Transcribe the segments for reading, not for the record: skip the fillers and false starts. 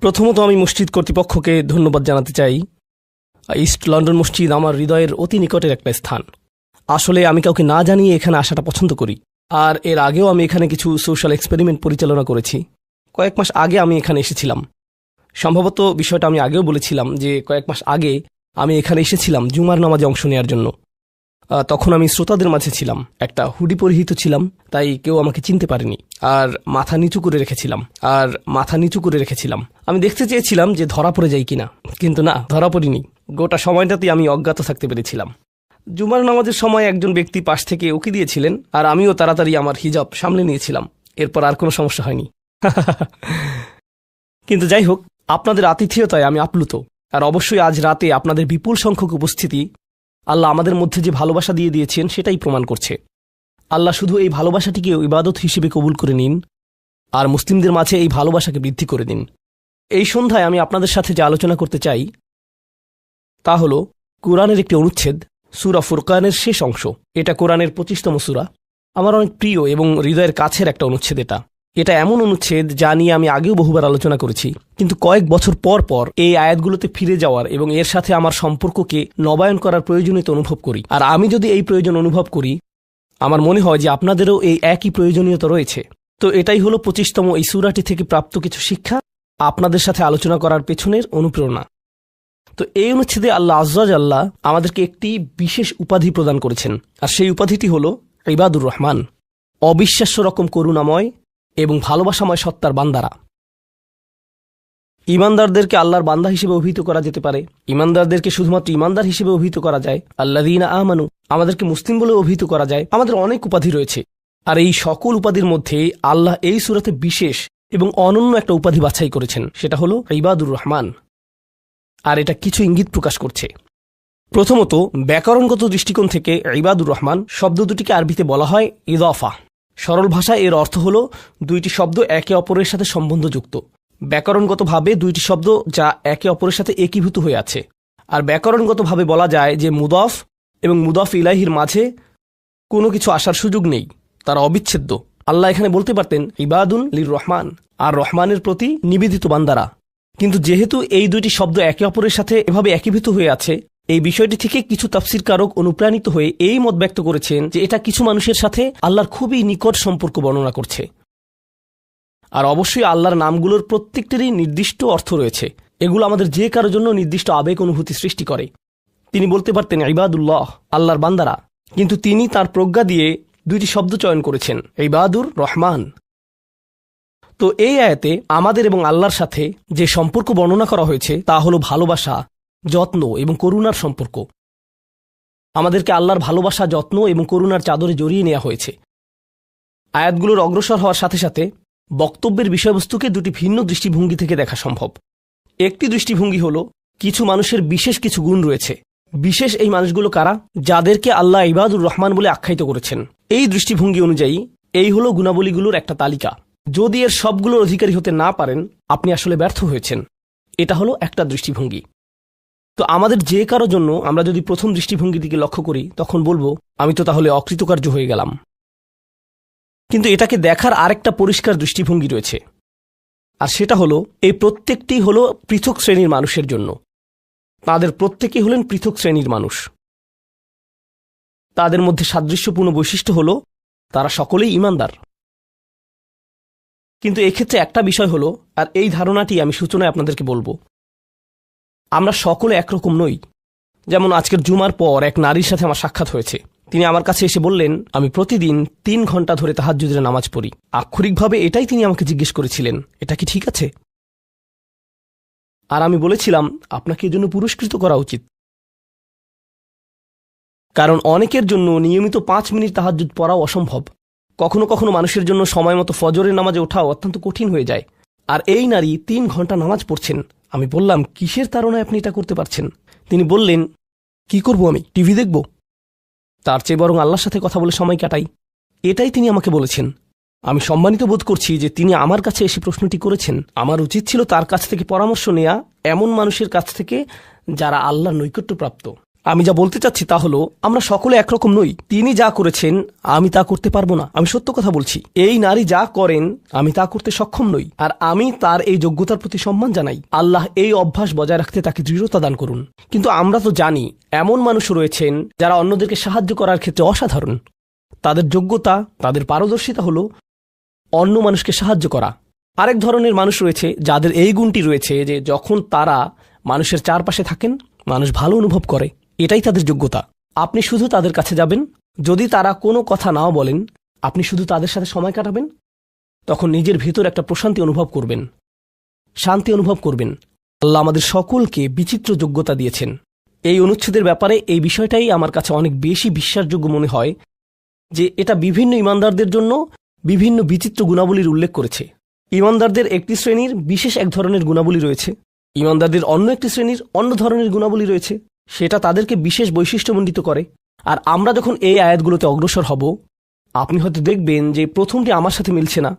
প্রথমত আমি মসজিদ কর্তৃপক্ষকে ধন্যবাদ জানাতে চাই। ইস্ট লন্ডন মসজিদ আমার হৃদয়ের অতি নিকটের একটা স্থান। আসলে আমি কাউকে না জানিয়ে এখানে আসাটা পছন্দ করি। আর এর আগেও আমি এখানে কিছু সোশ্যাল এক্সপেরিমেন্ট পরিচালনা করেছি। কয়েক মাস আগে আমি এখানে এসেছিলাম। সম্ভবত বিষয়টা আমি আগেও বলেছিলাম যে কয়েক মাস আগে আমি এখানে এসেছিলাম জুমার নামাজে অংশ নেওয়ার জন্য। তখন আমি শ্রোতাদের মাঝে ছিলাম, একটা হুডি পরিহিত ছিলাম, তাই কেউ আমাকে চিনতে পারেনি। আর মাথা নিচু করে রেখেছিলাম। আমি দেখতে চেয়েছিলাম যে ধরা পড়ে যাই কিনা, কিন্তু না, ধরা পড়িনি। গোটা সময়টাতে আমি অজ্ঞাত থাকতে পেরেছিলাম। জুমার নামাজের সময় একজন ব্যক্তি পাশ থেকে উকি দিয়েছিলেন, আর আমিও তাড়াতাড়ি আমার হিজাব সামলে নিয়েছিলাম। এরপর আর কোনো সমস্যা হয়নি। কিন্তু যাই হোক, আপনাদের আতিথেয়তায় আমি আপ্লুত। আর অবশ্যই আজ রাতে আপনাদের বিপুল সংখ্যক উপস্থিতি আল্লাহ আমাদের মধ্যে যে ভালোবাসা দিয়ে দিয়েছেন সেটাই প্রমাণ করছে। আল্লাহ শুধু এই ভালোবাসাটিকে ইবাদত হিসেবে কবুল করে নিন, আর মুসলিমদের মাঝে এই ভালোবাসাকে বৃদ্ধি করে দিন। এই সন্ধ্যায় আমি আপনাদের সাথে যে আলোচনা করতে চাই তা হল কোরআনের একটি অনুচ্ছেদ, সূরা ফুরকানের শেষ অংশ। এটা কোরআনের 25তম সূরা। আমার অনেক প্রিয় এবং হৃদয়ের কাছের একটা অনুচ্ছেদ। এটা এমন অনুচ্ছেদ যা নিয়ে আমি আগেও বহুবার আলোচনা করেছি, কিন্তু কয়েক বছর পর পর এই আয়াতগুলোতে ফিরে যাওয়ার এবং এর সাথে আমার সম্পর্ককে নবায়ন করার প্রয়োজনীয়তা অনুভব করি। আর আমি যদি এই প্রয়োজন অনুভব করি, আমার মনে হয় যে আপনাদেরও এই একই প্রয়োজনীয়তা রয়েছে। তো এটাই হলো 25তম এই সূরাটি থেকে প্রাপ্ত কিছু শিক্ষা, আপনাদের সাথে আলোচনা করার পেছনের অনুপ্রেরণা। তো এই অনুচ্ছেদে আল্লাহ আয্যা জাল্লা আমাদেরকে একটি বিশেষ উপাধি প্রদান করেছেন, আর সেই উপাধিটি হল ইবাদুর রহমান, অবিশ্বাস্য রকম করুণাময় এবং ভালোবাসাময় সত্তার বান্দারা। ইমানদারদেরকে আল্লাহর বান্দা হিসেবে অভিহিত করা যেতে পারে, ইমানদারদেরকে শুধুমাত্র ইমানদার হিসেবে অভিহিত করা যায়, আল্লাযীনা আমানু, আমাদেরকে মুসলিম বলে অভিহিত করা যায়। আমাদের অনেক উপাধি রয়েছে, আর এই সকল উপাধির মধ্যে আল্লাহ এই সূরাতে বিশেষ এবং অনন্য একটা উপাধি বাছাই করেছেন, সেটা হলো ইবাদুর রহমান। আর এটা কিছু ইঙ্গিত প্রকাশ করছে। প্রথমত, ব্যাকরণগত দৃষ্টিকোণ থেকে ইবাদুর রহমান শব্দ দুটিকে আরবিতে বলা হয় ইদাফা। সরল ভাষায় এর অর্থ হল দুইটি শব্দ একে অপরের সাথে সম্বন্ধযুক্ত। ব্যাকরণগতভাবে দুইটি শব্দ যা একে অপরের সাথে একীভূত হয়ে আছে। আর ব্যাকরণগতভাবে বলা যায় যে মুদাফ এবং মুদাফ ইলাইহির মাঝে কোনো কিছু আসার সুযোগ নেই, তারা অবিচ্ছেদ্য। আল্লাহ এখানে বলতে পারতেন ইবাদুন লির রহমান, আর রহমানের প্রতি নিবেদিত বান্দারা। কিন্তু যেহেতু এই দুইটি শব্দ একে অপরের সাথে এভাবে একীভূত হয়ে আছে, এই বিষয়টি থেকে কিছু তাফসীরকারক অনুপ্রাণিত হয়ে এই মত ব্যক্ত করেছেন যে এটা কিছু মানুষের সাথে আল্লাহর খুবই নিকট সম্পর্ক বর্ণনা করছে। আর অবশ্যই আল্লাহর নামগুলোর প্রত্যেকটিরই নির্দিষ্ট অর্থ রয়েছে। এগুলো আমাদের যে কারোর জন্য নির্দিষ্ট আবেগ অনুভূতি সৃষ্টি করে। তিনি বলতে পারতেন ইবাদুল্লাহ, আল্লাহর বান্দারা, কিন্তু তিনি তার প্রজ্ঞা দিয়ে দুইটি শব্দ চয়ন করেছেন, ইবাদুর রহমান। তো এই আয়াতে আমাদের এবং আল্লাহর সাথে যে সম্পর্ক বর্ণনা করা হয়েছে তা হলো ভালোবাসা, যত্ন এবং করুণার সম্পর্ক। আমাদেরকে আল্লাহর ভালোবাসা, যত্ন এবং করুণার চাদরে জড়িয়ে নেওয়া হয়েছে। আয়াতগুলোর অগ্রসর হওয়ার সাথে সাথে বক্তব্যের বিষয়বস্তুকে দুটি ভিন্ন দৃষ্টিভঙ্গি থেকে দেখা সম্ভব। একটি দৃষ্টিভঙ্গি হল কিছু মানুষের বিশেষ কিছু গুণ রয়েছে। বিশেষ এই মানুষগুলো কারা? যাদেরকে আল্লাহ ইবাদুর রহমান বলে আখ্যায়িত করেছেন। এই দৃষ্টিভঙ্গি অনুযায়ী এই হলো গুণাবলীগুলোর একটা তালিকা। যদি এর সবগুলোর অধিকারী হতে না পারেন, আপনি আসলে ব্যর্থ হয়েছেন। এটা হলো একটা দৃষ্টিভঙ্গি। তো আমাদের যে কারো জন্য আমরা যদি প্রথম দৃষ্টিভঙ্গির দিকে লক্ষ্য করি, তখন বলবো আমি তো তাহলে অকৃতকার্য হয়ে গেলাম। কিন্তু এটাকে দেখার আরেকটা পরিষ্কার দৃষ্টিভঙ্গি রয়েছে, আর সেটা হলো এই প্রত্যেকটি হলো পৃথক শ্রেণীর মানুষের জন্য। তাদের প্রত্যেকেই হলেন পৃথক শ্রেণীর মানুষ। তাদের মধ্যে সাদৃশ্যপূর্ণ বৈশিষ্ট্য হলো তারা সকলেই ইমানদার। কিন্তু এক্ষেত্রে একটা বিষয় হলো, আর এই ধারণাটি আমি সূচনায় আপনাদেরকে বলবো, আমরা সকলে একরকম নই। যেমন আজকের জুমার পর এক নারীর সাথে আমার সাক্ষাৎ হয়েছে। তিনি আমার কাছে এসে বললেন আমি প্রতিদিন 3 ঘন্টা ধরে তাহাজ্জুদের নামাজ পড়ি। আক্ষরিকভাবে এটাই তিনি আমাকে জিজ্ঞেস করেছিলেন, এটা কি ঠিক আছে? আর আমি বলেছিলাম আপনাকে এজন্য পুরস্কৃত করা উচিত, কারণ অনেকের জন্য নিয়মিত 5 মিনিট তাহাজ্জুদ পড়াও অসম্ভব। কখনো কখনো মানুষের জন্য সময় মতো ফজরের নামাজে ওঠাও অত্যন্ত কঠিন হয়ে যায়। আর এই নারী 3 ঘন্টা নামাজ পড়ছেন। আমি বললাম কিসের তাড়নায় আপনি এটা করতে পারছেন? তিনি বললেন কি করব, আমি টিভি দেখব? তার চেয়ে বরং আল্লাহর সাথে কথা বলে সময় কাটাই। এটাই তিনি আমাকে বলেছেন। আমি সম্মানিত বোধ করছি যে তিনি আমার কাছে এসে প্রশ্নটি করেছেন। আমার উচিত ছিল তার কাছ থেকে পরামর্শ নেয়া এমন মানুষের কাছ থেকে যারা আল্লাহর নৈকট্যপ্রাপ্ত। আমি যা বলতে চাচ্ছি তা হলো আমরা সকলে একরকম নই। তিনি যা করেছেন আমি তা করতে পারবো না, আমি সত্য কথা বলছি। এই নারী যা করেন আমি তা করতে সক্ষম নই, আর আমি তার এই যোগ্যতার প্রতি সম্মান জানাই। আল্লাহ এই অভ্যাস বজায় রাখতে তাকে দৃঢ়তা দান করুন। কিন্তু আমরা তো জানি এমন মানুষ রয়েছেন যারা অন্যদেরকে সাহায্য করার ক্ষেত্রে অসাধারণ। তাদের যোগ্যতা, তাদের পারদর্শিতা হলো অন্য মানুষকে সাহায্য করা। আরেক ধরনের মানুষ রয়েছে যাদের এই গুণটি রয়েছে যে যখন তারা মানুষের চারপাশে থাকেন মানুষ ভালো অনুভব করে, এটাই তাদের যোগ্যতা। আপনি শুধু তাদের কাছে যাবেন, যদি তারা কোনো কথা নাও বলেন আপনি শুধু তাদের সাথে সময় কাটাবেন, তখন নিজের ভেতর একটা প্রশান্তি অনুভব করবেন, শান্তি অনুভব করবেন। আল্লাহ আমাদের সকলকে বিচিত্র যোগ্যতা দিয়েছেন। এই অনুচ্ছেদের ব্যাপারে এই বিষয়টাই আমার কাছে অনেক বেশি বিশ্বাসযোগ্য মনে হয় যে এটা বিভিন্ন ইমানদারদের জন্য বিভিন্ন বিচিত্র গুণাবলীর উল্লেখ করেছে। ইমানদারদের একটি শ্রেণীর বিশেষ এক ধরনের গুণাবলী রয়েছে, ইমানদারদের অন্য একটি শ্রেণীর অন্য ধরনের গুণাবলী রয়েছে, সেটা তাদেরকে বিশেষ বৈশিষ্ট্যমণ্ডিত করে। আর আমরা যখন এই আয়াতগুলোতে অগ্রসর হব আপনি হয়তো দেখবেন যে প্রথমটি আমার সাথে মিলছে না।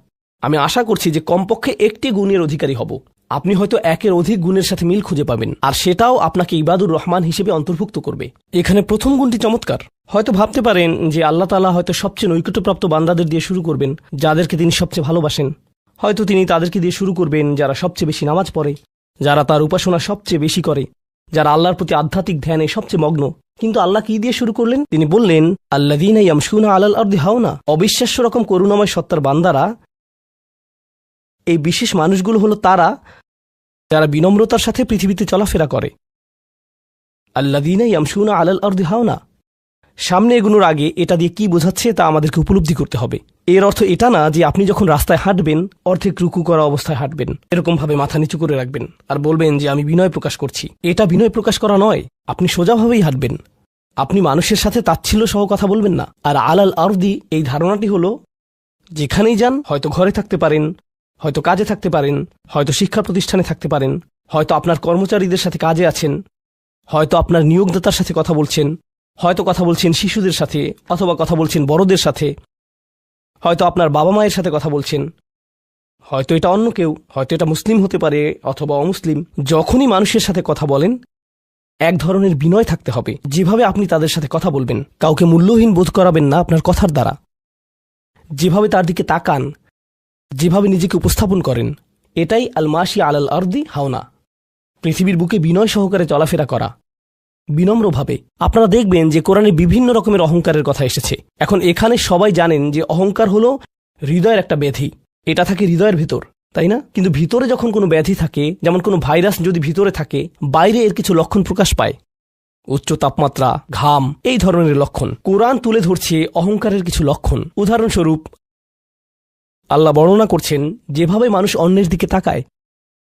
আমি আশা করছি যে কমপক্ষে একটি গুণের অধিকারী হব। আপনি হয়তো একের অধিক গুণের সাথে মিল খুঁজে পাবেন, আর সেটাও আপনাকে ইবাদুর রহমান হিসেবে অন্তর্ভুক্ত করবে। এখানে প্রথম গুণটি চমৎকার। হয়তো ভাবতে পারেন যে আল্লাহ তাআলা হয়তো সবচেয়ে নৈকট্যপ্রাপ্ত বান্দাদের দিয়ে শুরু করবেন, যাদেরকে তিনি সবচেয়ে ভালোবাসেন। হয়তো তিনি তাদেরকে দিয়ে শুরু করবেন যারা সবচেয়ে বেশি নামাজ পড়ে, যারা তার উপাসনা সবচেয়ে বেশি করে, যারা আল্লাহর প্রতি আধ্যাত্মিক ধ্যানে সবচেয়ে মগ্ন। কিন্তু আল্লাহ কি দিয়ে শুরু করলেন? তিনি বললেন আল্লাযীনা ইয়ামশুনা আলাল আরদি হাওনা। অবিশ্বাস্য রকম করুণাময় সত্তার বান্দারা, এই বিশেষ মানুষগুলো হলো তারা যারা বিনম্রতার সাথে পৃথিবীতে চলাফেরা করে। আল্লাযীনা ইয়ামশুনা আলাল আরদি হাওনা। সামনে এগোনোর আগে এটা দিয়ে কি বোঝাচ্ছে তা আমাদেরকে উপলব্ধি করতে হবে। এর অর্থ এটা না যে আপনি যখন রাস্তায় হাঁটবেন অর্ধেক রুকু করা অবস্থায় হাঁটবেন, এরকমভাবে মাথা নিচু করে রাখবেন আর বলবেন যে আমি বিনয় প্রকাশ করছি। এটা বিনয় প্রকাশ করা নয়। আপনি সোজাভাবেই হাঁটবেন। আপনি মানুষের সাথে তাচ্ছিল্য সহ কথা বলবেন না। আর আলাল আরদি এই ধারণাটি হলো যেখানেই যান, হয়তো ঘরে থাকতে পারেন, হয়তো কাজে থাকতে পারেন, হয়তো শিক্ষা প্রতিষ্ঠানে থাকতে পারেন, হয়তো আপনার কর্মচারীদের সাথে কাজে আছেন, হয়তো আপনার নিয়োগদাতার সাথে কথা বলছেন, হয়তো কথা বলছেন শিশুদের সাথে, অথবা কথা বলছেন বড়দের সাথে, হয়তো আপনার বাবা মায়ের সাথে কথা বলছেন, হয়তো এটা অন্য কেউ, হয়তো এটা মুসলিম হতে পারে অথবা অমুসলিম। যখনই মানুষের সাথে কথা বলেন এক ধরনের বিনয় থাকতে হবে। যেভাবে আপনি তাদের সাথে কথা বলবেন, কাউকে মূল্যহীন বোধ করাবেন না আপনার কথার দ্বারা। যেভাবে তার দিকে তাকান, যেভাবে নিজেকে উপস্থাপন করেন, এটাই আল মাশি আলাল আরদি হাওনা। পৃথিবীর বুকে বিনয় সহকারে চলাফেরা করা, বিনম্রভাবে। আপনারা দেখবেন যে কোরআনে বিভিন্ন রকমের অহংকারের কথা এসেছে। এখন এখানে সবাই জানেন যে অহংকার হলো হৃদয়ের একটা ব্যাধি, এটা থাকে হৃদয়ের ভিতর, তাই না? কিন্তু ভিতরে যখন কোনো ব্যাধি থাকে, যেমন কোনো ভাইরাস যদি ভিতরে থাকে, বাইরে এর কিছু লক্ষণ প্রকাশ পায়, উচ্চ তাপমাত্রা, ঘাম, এই ধরনের লক্ষণ। কোরআন তুলে ধরছে অহংকারের কিছু লক্ষণ। উদাহরণস্বরূপ আল্লাহ বর্ণনা করছেন যেভাবে মানুষ অন্যের দিকে তাকায়।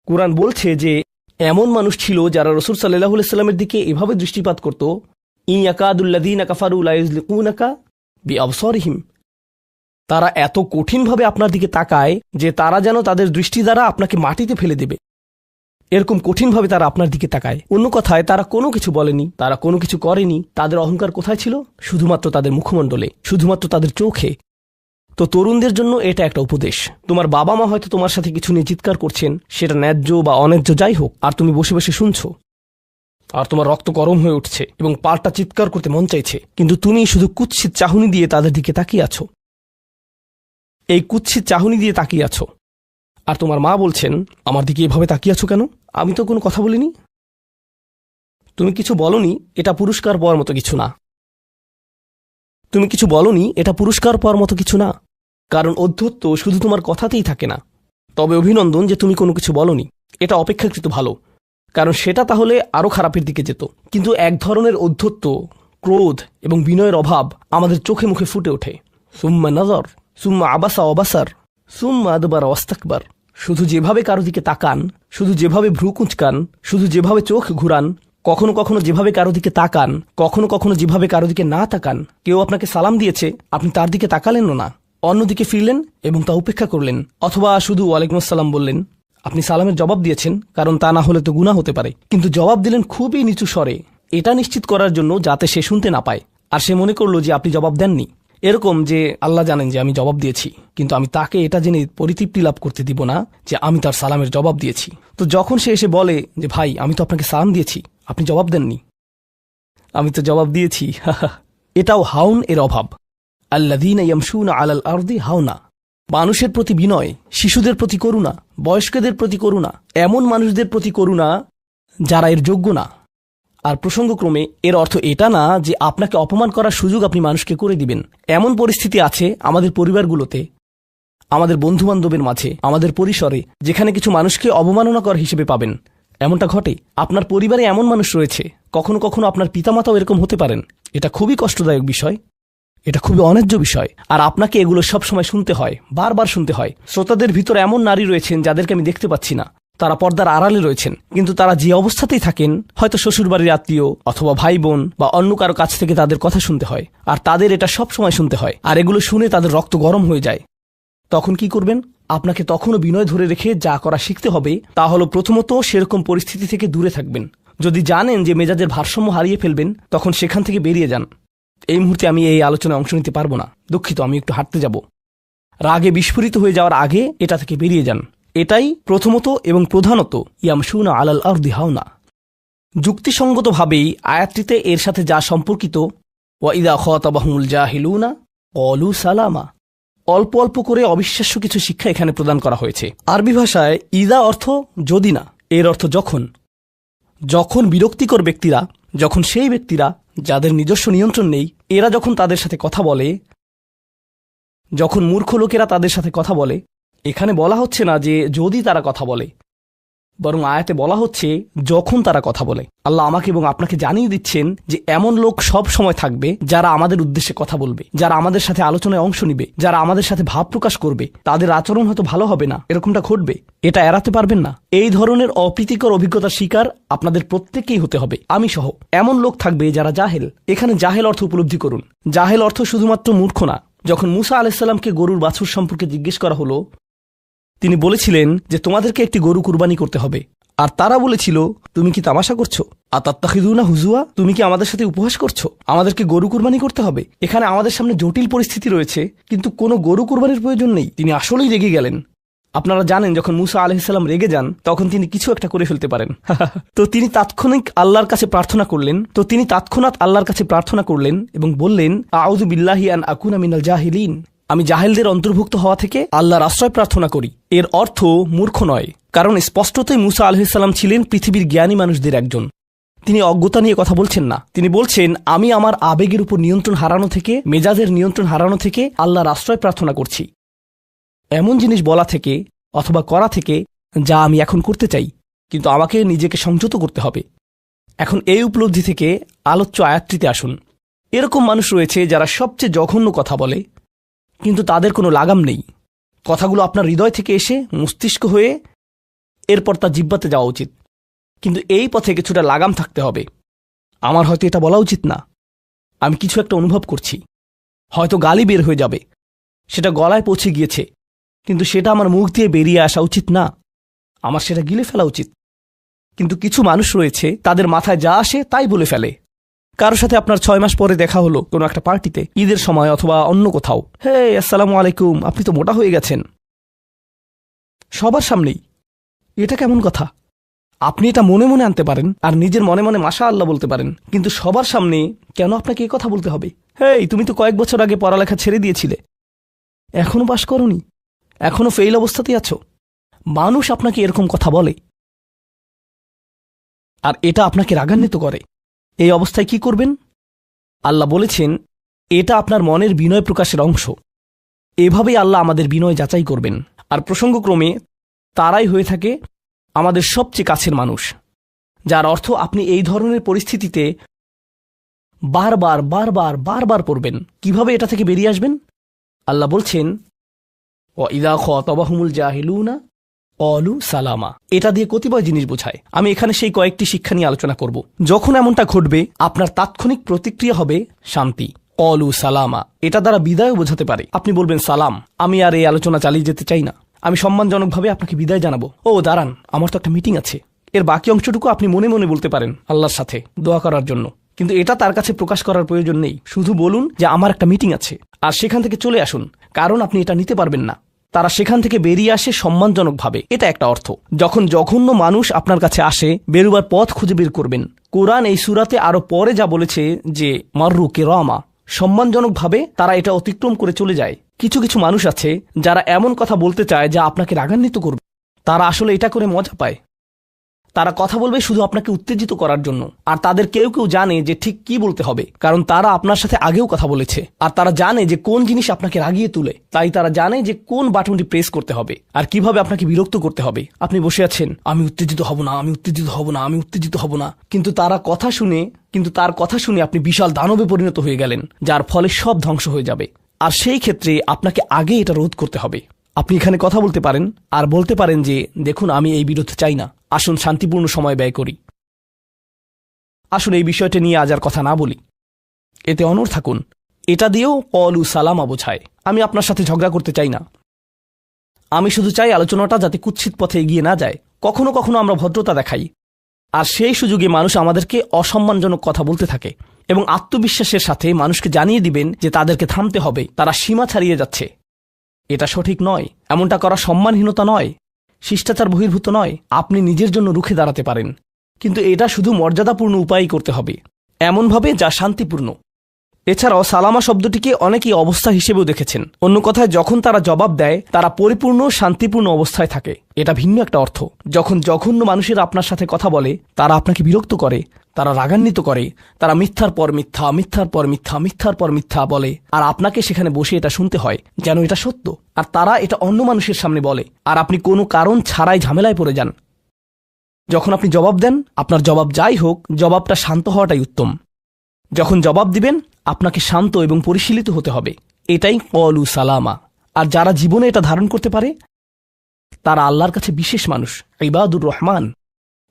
কোরআন বলছে যে এমন মানুষ ছিল যারা রাসূল সাল্লাল্লাহু আলাইহি সাল্লামের দিকে এভাবে দৃষ্টিপাত করত, ইয়াকাদুল্লাযীনা কাফারু লা ইউযলিকুনাকা বিআবসারিহিম। তারা এত কঠিনভাবে আপনার দিকে তাকায় যে তারা যেন তাদের দৃষ্টি দ্বারা আপনাকে মাটিতে ফেলে দেবে, এরকম কঠিনভাবে তারা আপনার দিকে তাকায়। অন্য কথায় তারা কোনো কিছু বলেনি, তারা কোনো কিছু করেনি। তাদের অহংকার কোথায় ছিল? শুধুমাত্র তাদের মুখমণ্ডলে, শুধুমাত্র তাদের চোখে। তো তরুণদের জন্য এটা একটা উপদেশ। তোমার বাবা মা হয়তো তোমার সাথে কিছু নিয়ে চিৎকার করছেন, সেটা ন্যায্য বা অন্যায্য যাই হোক, আর তুমি বসে বসে শুনছো, আর তোমার রক্ত গরম হয়ে উঠছে এবং পাল্টা চিৎকার করতে মন চাইছে, কিন্তু তুমি শুধু কুৎসিত চাহনি দিয়ে তাদের দিকে তাকিয়ে আছো। এই কুৎসিত চাহনি দিয়ে তাকিয়ে আছো, আর তোমার মা বলছেন আমার দিকে এভাবে তাকিয়ে আছো কেন? আমি তো কোনো কথা বলিনি। তুমি কিছু বলনি, এটা পুরস্কার পাওয়ার মতো কিছু না। তুমি কিছু বলনি, এটা পুরস্কার পাওয়ার মতো কিছু না। কারণ অধ্যত্ব শুধু তোমার কথাতেই থাকে না। তবে অভিনন্দন যে তুমি কোনো কিছু বলনি, এটা অপেক্ষাকৃত ভালো, কারণ সেটা তাহলে আরও খারাপের দিকে যেত। কিন্তু এক ধরনের অধ্যত্ব, ক্রোধ এবং বিনয়ের অভাব আমাদের চোখে মুখে ফুটে ওঠে। সুম্মা নজর, সুম্মা আবাসা অবাসার, সুম্মা আদবার ওয়াস্তাকবার। শুধু যেভাবে কারো দিকে তাকান, শুধু যেভাবে ভ্রু কুঁচকান, শুধু যেভাবে চোখ ঘুরান, কখনো কখনো যেভাবে কারো দিকে তাকান, কখনো কখনো যেভাবে কারো দিকে না তাকান। কেউ আপনাকে সালাম দিয়েছে, আপনি তার দিকে তাকালেনও না, অন্যদিকে ফিরলেন এবং তা উপেক্ষা করলেন, অথবা শুধু ওয়ালাইকুম আসসালাম বললেন। আপনি সালামের জবাব দিয়েছেন, কারণ তা না হলে তো গুনাহ হতে পারে, কিন্তু জবাব দিলেন খুবই নিচু স্বরে, এটা নিশ্চিত করার জন্য যাতে সে শুনতে না পায়, আর সে মনে করলো যে আপনি জবাব দেননি। এরকম যে আল্লাহ জানেন যে আমি জবাব দিয়েছি, কিন্তু আমি তাকে এটা জেনে পরিতৃপ্তি লাভ করতে দিব না যে আমি তার সালামের জবাব দিয়েছি। তো যখন সে এসে বলে যে ভাই আমি তো আপনাকে সালাম দিয়েছি, আপনি জবাব দেননি, আমি তো জবাব দিয়েছি। এটাও হাউন এর অভাব। আল্লাযীনা ইয়ামশুনা আলাল আরদি হাওনা, মানুষের প্রতি বিনয়, শিশুদের প্রতি করুণা, বয়স্কদের প্রতি করুণা, এমন মানুষদের প্রতি করুণা যারা এর যোগ্য না। আর প্রসঙ্গক্রমে এর অর্থ এটা না যে আপনাকে অপমান করার সুযোগ আপনি মানুষকে করে দিবেন। এমন পরিস্থিতি আছে আমাদের পরিবারগুলোতে, আমাদের বন্ধুবান্ধবের মাঝে, আমাদের পরিসরে, যেখানে কিছু মানুষকে অবমাননা কর হিসেবে পাবেন। এমনটা ঘটে। আপনার পরিবারে এমন মানুষ রয়েছে, কখনো কখনো আপনার পিতামাতাও এরকম হতে পারেন। এটা খুবই কষ্টদায়ক বিষয়, এটা খুবই অন্যায্য বিষয়। আর আপনাকে এগুলো সবসময় শুনতে হয়, বারবার শুনতে হয়। শ্রোতাদের ভিতরে এমন নারী রয়েছেন যাদেরকে আমি দেখতে পাচ্ছি না, তারা পর্দার আড়ালে রয়েছেন, কিন্তু তারা যে অবস্থাতেই থাকেন, হয়তো শ্বশুরবাড়ির আত্মীয় অথবা ভাই বোন বা অন্য কারো কাছ থেকে তাদের কথা শুনতে হয়, আর তাদের এটা সব সময় শুনতে হয়, আর এগুলো শুনে তাদের রক্ত গরম হয়ে যায়। তখন কি করবেন? আপনাকে তখনও বিনয় ধরে রেখে যা করা শিখতে হবে তা হলো প্রথমত সেরকম পরিস্থিতি থেকে দূরে থাকবেন। যদি জানেন যে মেজাজের ভারসাম্য হারিয়ে ফেলবেন, তখন সেখান থেকে বেরিয়ে যান। এই মুহূর্তে আমি এই আলোচনায় অংশ নিতে পারবো না, দুঃখিত, আমি একটু হাঁটতে যাব। রাগে বিস্ফোরিত হয়ে যাওয়ার আগে এটা থেকে বেরিয়ে যান। এটাই প্রথমত এবং প্রধানত ইয়ামশুনা আলাল আরদি হাওনা। যুক্তিসঙ্গতভাবেই আয়াতটিতে এর সাথে যা সম্পর্কিত, ওয়া ইযা খাতাবাহুমুল জাহিলুনা ক্বালু সালামা, অল্প অল্প করে অবিশ্বাস্য কিছু শিক্ষা এখানে প্রদান করা হয়েছে। আরবি ভাষায় ইদা অর্থ যদি না, এর অর্থ যখন। যখন বিরক্তিকর ব্যক্তিরা, যখন সেই ব্যক্তিরা যাদের নিজস্ব নিয়ন্ত্রণ নেই, এরা যখন তাদের সাথে কথা বলে, যখন মূর্খ লোকেরা তাদের সাথে কথা বলে, এখানে বলা হচ্ছে না যে যদি তারা কথা বলে, বরং আয়াতে বলা হচ্ছে যখন তারা কথা বলে। আল্লাহ আমাকে এবং আপনাকে জানিয়ে দিচ্ছেন যে এমন লোক সব সময় থাকবে যারা আমাদের উদ্দেশ্যে কথা বলবে, যারা আমাদের সাথে আলোচনায় অংশ নিবে, যারা আমাদের সাথে ভাব প্রকাশ করবে। তাদের আচরণ হয়তো ভালো হবে না, এরকমটা ঘটবে, এটা এড়াতে পারবেন না। এই ধরনের অপ্রীতিকর অভিজ্ঞতার শিকার আপনাদের প্রত্যেককেই হতে হবে, আমি সহ। এমন লোক থাকবে যারা জাহেল। এখানে জাহেল অর্থ উপলব্ধি করুন। জাহেল অর্থ শুধুমাত্র মূর্খ না। যখন মুসা আলাইহিস সালামকে গরুর বাছুর সম্পর্কে জিজ্ঞেস করা হলো, তিনি বলেছিলেন যে তোমাদেরকে একটি গরু কুরবানি করতে হবে। আর তারা বলেছিল, তুমি কি তামাশা করছো? আতাত্তাখিযুনা হুজুয়া, তুমি কি আমাদের সাথে উপহাস করছো? আমাদেরকে গরু কুরবানি করতে হবে? এখানে আমাদের সামনে জটিল পরিস্থিতি রয়েছে, কিন্তু কোনো গরু কুরবানির প্রয়োজন নেই। তিনি আসলেই রেগে গেলেন। আপনারা জানেন যখন মুসা আলাইহিস সালাম রেগে যান, তখন তিনি কিছু একটা করে ফেলতে পারেন। তো তিনি তৎক্ষণাৎ আল্লাহর কাছে প্রার্থনা করলেন এবং বললেন, আউযু বিল্লাহি আন আকুনা মিনাল জাহিলিন, আমি জাহেলদের অন্তর্ভুক্ত হওয়া থেকে আল্লাহর আশ্রয় প্রার্থনা করি। এর অর্থ মূর্খ নয়, কারণ স্পষ্টতই মুসা আলাইহিস সালাম ছিলেন পৃথিবীর জ্ঞানী মানুষদের একজন। তিনি অজ্ঞতা নিয়ে কথা বলছেন না। তিনি বলছেন, আমি আমার আবেগের উপর নিয়ন্ত্রণ হারানো থেকে, মেজাজের নিয়ন্ত্রণ হারানো থেকে আল্লাহর আশ্রয় প্রার্থনা করছি, এমন জিনিস বলা থেকে অথবা করা থেকে যা আমি এখন করতে চাই, কিন্তু আমাকে নিজেকে সংযত করতে হবে। এখন এই উপলব্ধি থেকে আলোচ্য আয়াতটিতে আসুন। এরকম মানুষ রয়েছে যারা সবচেয়ে জঘন্য কথা বলে, কিন্তু তাদের কোনো লাগাম নেই। কথাগুলো আপনার হৃদয় থেকে এসে মস্তিষ্ক হয়ে এরপর তা জিহ্বাতে যাওয়া উচিত, কিন্তু এই পথে কিছুটা লাগাম থাকতে হবে। আমার হয়তো এটা বলা উচিত না, আমি কিছু একটা অনুভব করছি, হয়তো গালি বের হয়ে যাবে, সেটা গলায় পৌঁছে গিয়েছে, কিন্তু সেটা আমার মুখ দিয়ে বেরিয়ে আসা উচিত না, আমার সেটা গিলে ফেলা উচিত। কিন্তু কিছু মানুষ রয়েছে, তাদের মাথায় যা আসে তাই বলে ফেলে। কারোর সাথে আপনার 6 মাস পরে দেখা হলো কোনো একটা পার্টিতে, ঈদের সময় অথবা অন্য কোথাও, হে আসসালামু আলাইকুম, আপনি তো মোটা হয়ে গেছেন, সবার সামনেই। এটা কেমন কথা? আপনি এটা মনে মনে আনতে পারেন আর নিজের মনে মনে মাশা আল্লাহ বলতে পারেন, কিন্তু সবার সামনে কেন আপনাকে এই কথা বলতে হবে? হেই, তুমি তো কয়েক বছর আগে পড়ালেখা ছেড়ে দিয়েছিলে, এখনো পাশ করনি, এখনো ফেইল অবস্থাতেই আছো। মানুষ আপনাকে এরকম কথা বলে আর এটা আপনাকে রাগান্বিত করে। এই অবস্থায় কি করবেন? আল্লাহ বলেছেন, এটা আপনার মনের বিনয় প্রকাশের অংশ। এভাবেই আল্লাহ আমাদের বিনয় যাচাই করবেন। আর প্রসঙ্গক্রমে তারাই হয়ে থাকে আমাদের সবচেয়ে কাছের মানুষ, যার অর্থ আপনি এই ধরনের পরিস্থিতিতে বারবার বারবার বারবার পড়বেন। কিভাবে এটা থেকে বেরিয়ে আসবেন? আল্লাহ বলছেন, ওয়া ইযা খাতাবাহুমুল জাহিলুনা ক্বালু সালামা। এটা দিয়ে কতিপয় জিনিস বোঝায়। আমি এখানে সেই কয়েকটি শিক্ষা নিয়ে আলোচনা করব। যখন এমনটা ঘটবে, আপনার তাৎক্ষণিক প্রতিক্রিয়া হবে শান্তি, ক্বালু সালামা। এটা দ্বারা বিদায়ও বোঝাতে পারে। আপনি বলবেন, সালাম, আমি আর এই আলোচনা চালিয়ে যেতে চাই না, আমি সম্মানজনকভাবে আপনাকে বিদায় জানাবো। ও দাঁড়ান, আমার তো একটা মিটিং আছে। এর বাকি অংশটুকু আপনি মনে মনে বলতে পারেন আল্লাহর সাথে দোয়া করার জন্য, কিন্তু এটা তার কাছে প্রকাশ করার প্রয়োজন নেই। শুধু বলুন যে আমার একটা মিটিং আছে, আর সেখান থেকে চলে আসুন, কারণ আপনি এটা নিতে পারবেন না। তারা সেখান থেকে বেরিয়ে আসে সম্মানজনকভাবে, এটা একটা অর্থ। যখন জঘন্য মানুষ আপনার কাছে আসে, বেরোবার পথ খুঁজে বের করবেন, কোরআন এই সূরাতে আরো পরে যা বলেছে যে মাররু কিরামা, সম্মানজনকভাবে তারা এটা অতিক্রম করে চলে যায়। কিছু কিছু মানুষ আছে যারা এমন কথা বলতে চায় যা আপনাকে রাগান্বিত করবে। তারা আসলে এটা করে মজা পায়। তারা কথা বলবে শুধু আপনাকে উত্তেজিত করার জন্য। আর তাদের কেউ কেউ জানে যে ঠিক কি বলতে হবে, কারণ তারা আপনার সাথে আগেও কথা বলেছে। আর তারা জানে যে কোন জিনিস আপনাকে রাগিয়ে তুলে, তাই তারা জানে যে কোন বাটনটি প্রেস করতে হবে আর কিভাবে আপনাকে বিরক্ত করতে হবে। আপনি বসে আছেন, আমি উত্তেজিত হব না, আমি উত্তেজিত হব না, আমি উত্তেজিত হব না, কিন্তু তার কথা শুনে আপনি বিশাল দানবে পরিণত হয়ে গেলেন, যার ফলে সব ধ্বংস হয়ে যাবে। আর সেই ক্ষেত্রে আপনাকে আগে এটা রোধ করতে হবে। আপনি এখানে কথা বলতে পারেন আর বলতে পারেন যে দেখুন, আমি এই বিরোধ চাই না, আসুন শান্তিপূর্ণ সময় ব্যয় করি, আসুন এই বিষয়টা নিয়ে আজ আর কথা না বলি, এতে অনড় থাকুন। এটা দিয়েও কলু সালামা বোঝায়, আমি আপনার সাথে ঝগড়া করতে চাই না, আমি শুধু চাই আলোচনাটা যাতে কুৎসিত পথে এগিয়ে না যায়। কখনো কখনো আমরা ভদ্রতা দেখাই, আর সেই সুযোগে মানুষ আমাদেরকে অসম্মানজনক কথা বলতে থাকে, এবং আত্মবিশ্বাসের সাথে মানুষকে জানিয়ে দিবেন যে তাদেরকে থামতে হবে, তারা সীমা ছাড়িয়ে যাচ্ছে। এটা সঠিক নয়, এমনটা করা সম্মানহীনতা নয়, শিষ্টাচার বহির্ভূত নয়। আপনি নিজের জন্য রুখে দাঁড়াতে পারেন, কিন্তু এটা শুধু মর্যাদাপূর্ণ উপায়ই করতে হবে, এমনভাবে যা শান্তিপূর্ণ। এছাড়াও সালামা শব্দটিকে অনেকেই অবস্থা হিসেবেও দেখেছেন। অন্য কথায়, যখন তারা জবাব দেয় তারা পরিপূর্ণ শান্তিপূর্ণ অবস্থায় থাকে, এটা ভিন্ন একটা অর্থ। যখন জঘন্য মানুষের আপনার সাথে কথা বলে, তারা আপনাকে বিরক্ত করে, তারা রাগান্বিত করে, তারা মিথ্যার পর মিথ্যা, মিথ্যার পর মিথ্যা, মিথ্যার পর মিথ্যা বলে, আর আপনাকে সেখানে বসে এটা শুনতে হয় যেন এটা সত্য। আর তারা এটা অন্য মানুষের সামনে বলে, আর আপনি কোনো কারণ ছাড়াই ঝামেলায় পড়ে যান। যখন আপনি জবাব দেন, আপনার জবাব যাই হোক, জবাবটা শান্ত হওয়াটাই উত্তম। যখন জবাব দিবেন, আপনাকে শান্ত এবং পরিশীলিত হতে হবে। এটাই কলু সালামা। আর যারা জীবনে এটা ধারণ করতে পারে, তারা আল্লাহর কাছে বিশেষ মানুষ, ইবাদুর রহমান।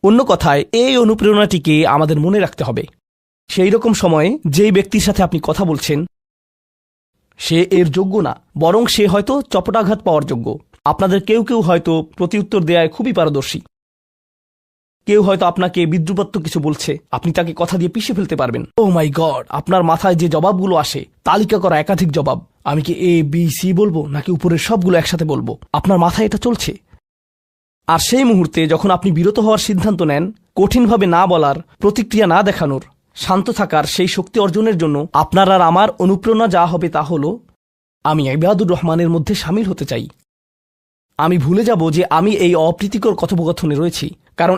অন্য কথায়, এই অনুপ্রেরণাটিকে আমাদের মনে রাখতে হবে। সেই রকম সময়ে যেই ব্যক্তির সাথে আপনি কথা বলছেন, সে এর যোগ্য না, বরং সে হয়তো চপটাঘাত পাওয়ার যোগ্য। আপনাদের কেউ কেউ হয়তো প্রতিউত্তর দেয়ায় খুবই পারদর্শী, কেউ হয়তো আপনাকে বিদ্রুপাত্মক কিছু বলছে, আপনি তাকে কথা দিয়ে পিষে ফেলতে পারবেন। ও মাই গড, আপনার মাথায় যে জবাবগুলো আসে, তালিকা করা একাধিক জবাব, আমি কি এ বি সি বলবো নাকি উপরের সবগুলো একসাথে বলবো, আপনার মাথায় এটা চলছে। আর সেই মুহূর্তে যখন আপনি বিরত হওয়ার সিদ্ধান্ত নেন, কঠিনভাবে না বলার, প্রতিক্রিয়া না দেখানোর, শান্ত থাকার সেই শক্তি অর্জনের জন্য আপনার আর আমার অনুপ্রেরণা যা হবে তা হলো, আমি ইবাদুর রহমানের মধ্যে সামিল হতে চাই। আমি ভুলে যাব যে আমি এই অপ্রীতিকর কথোপকথনে রয়েছি, কারণ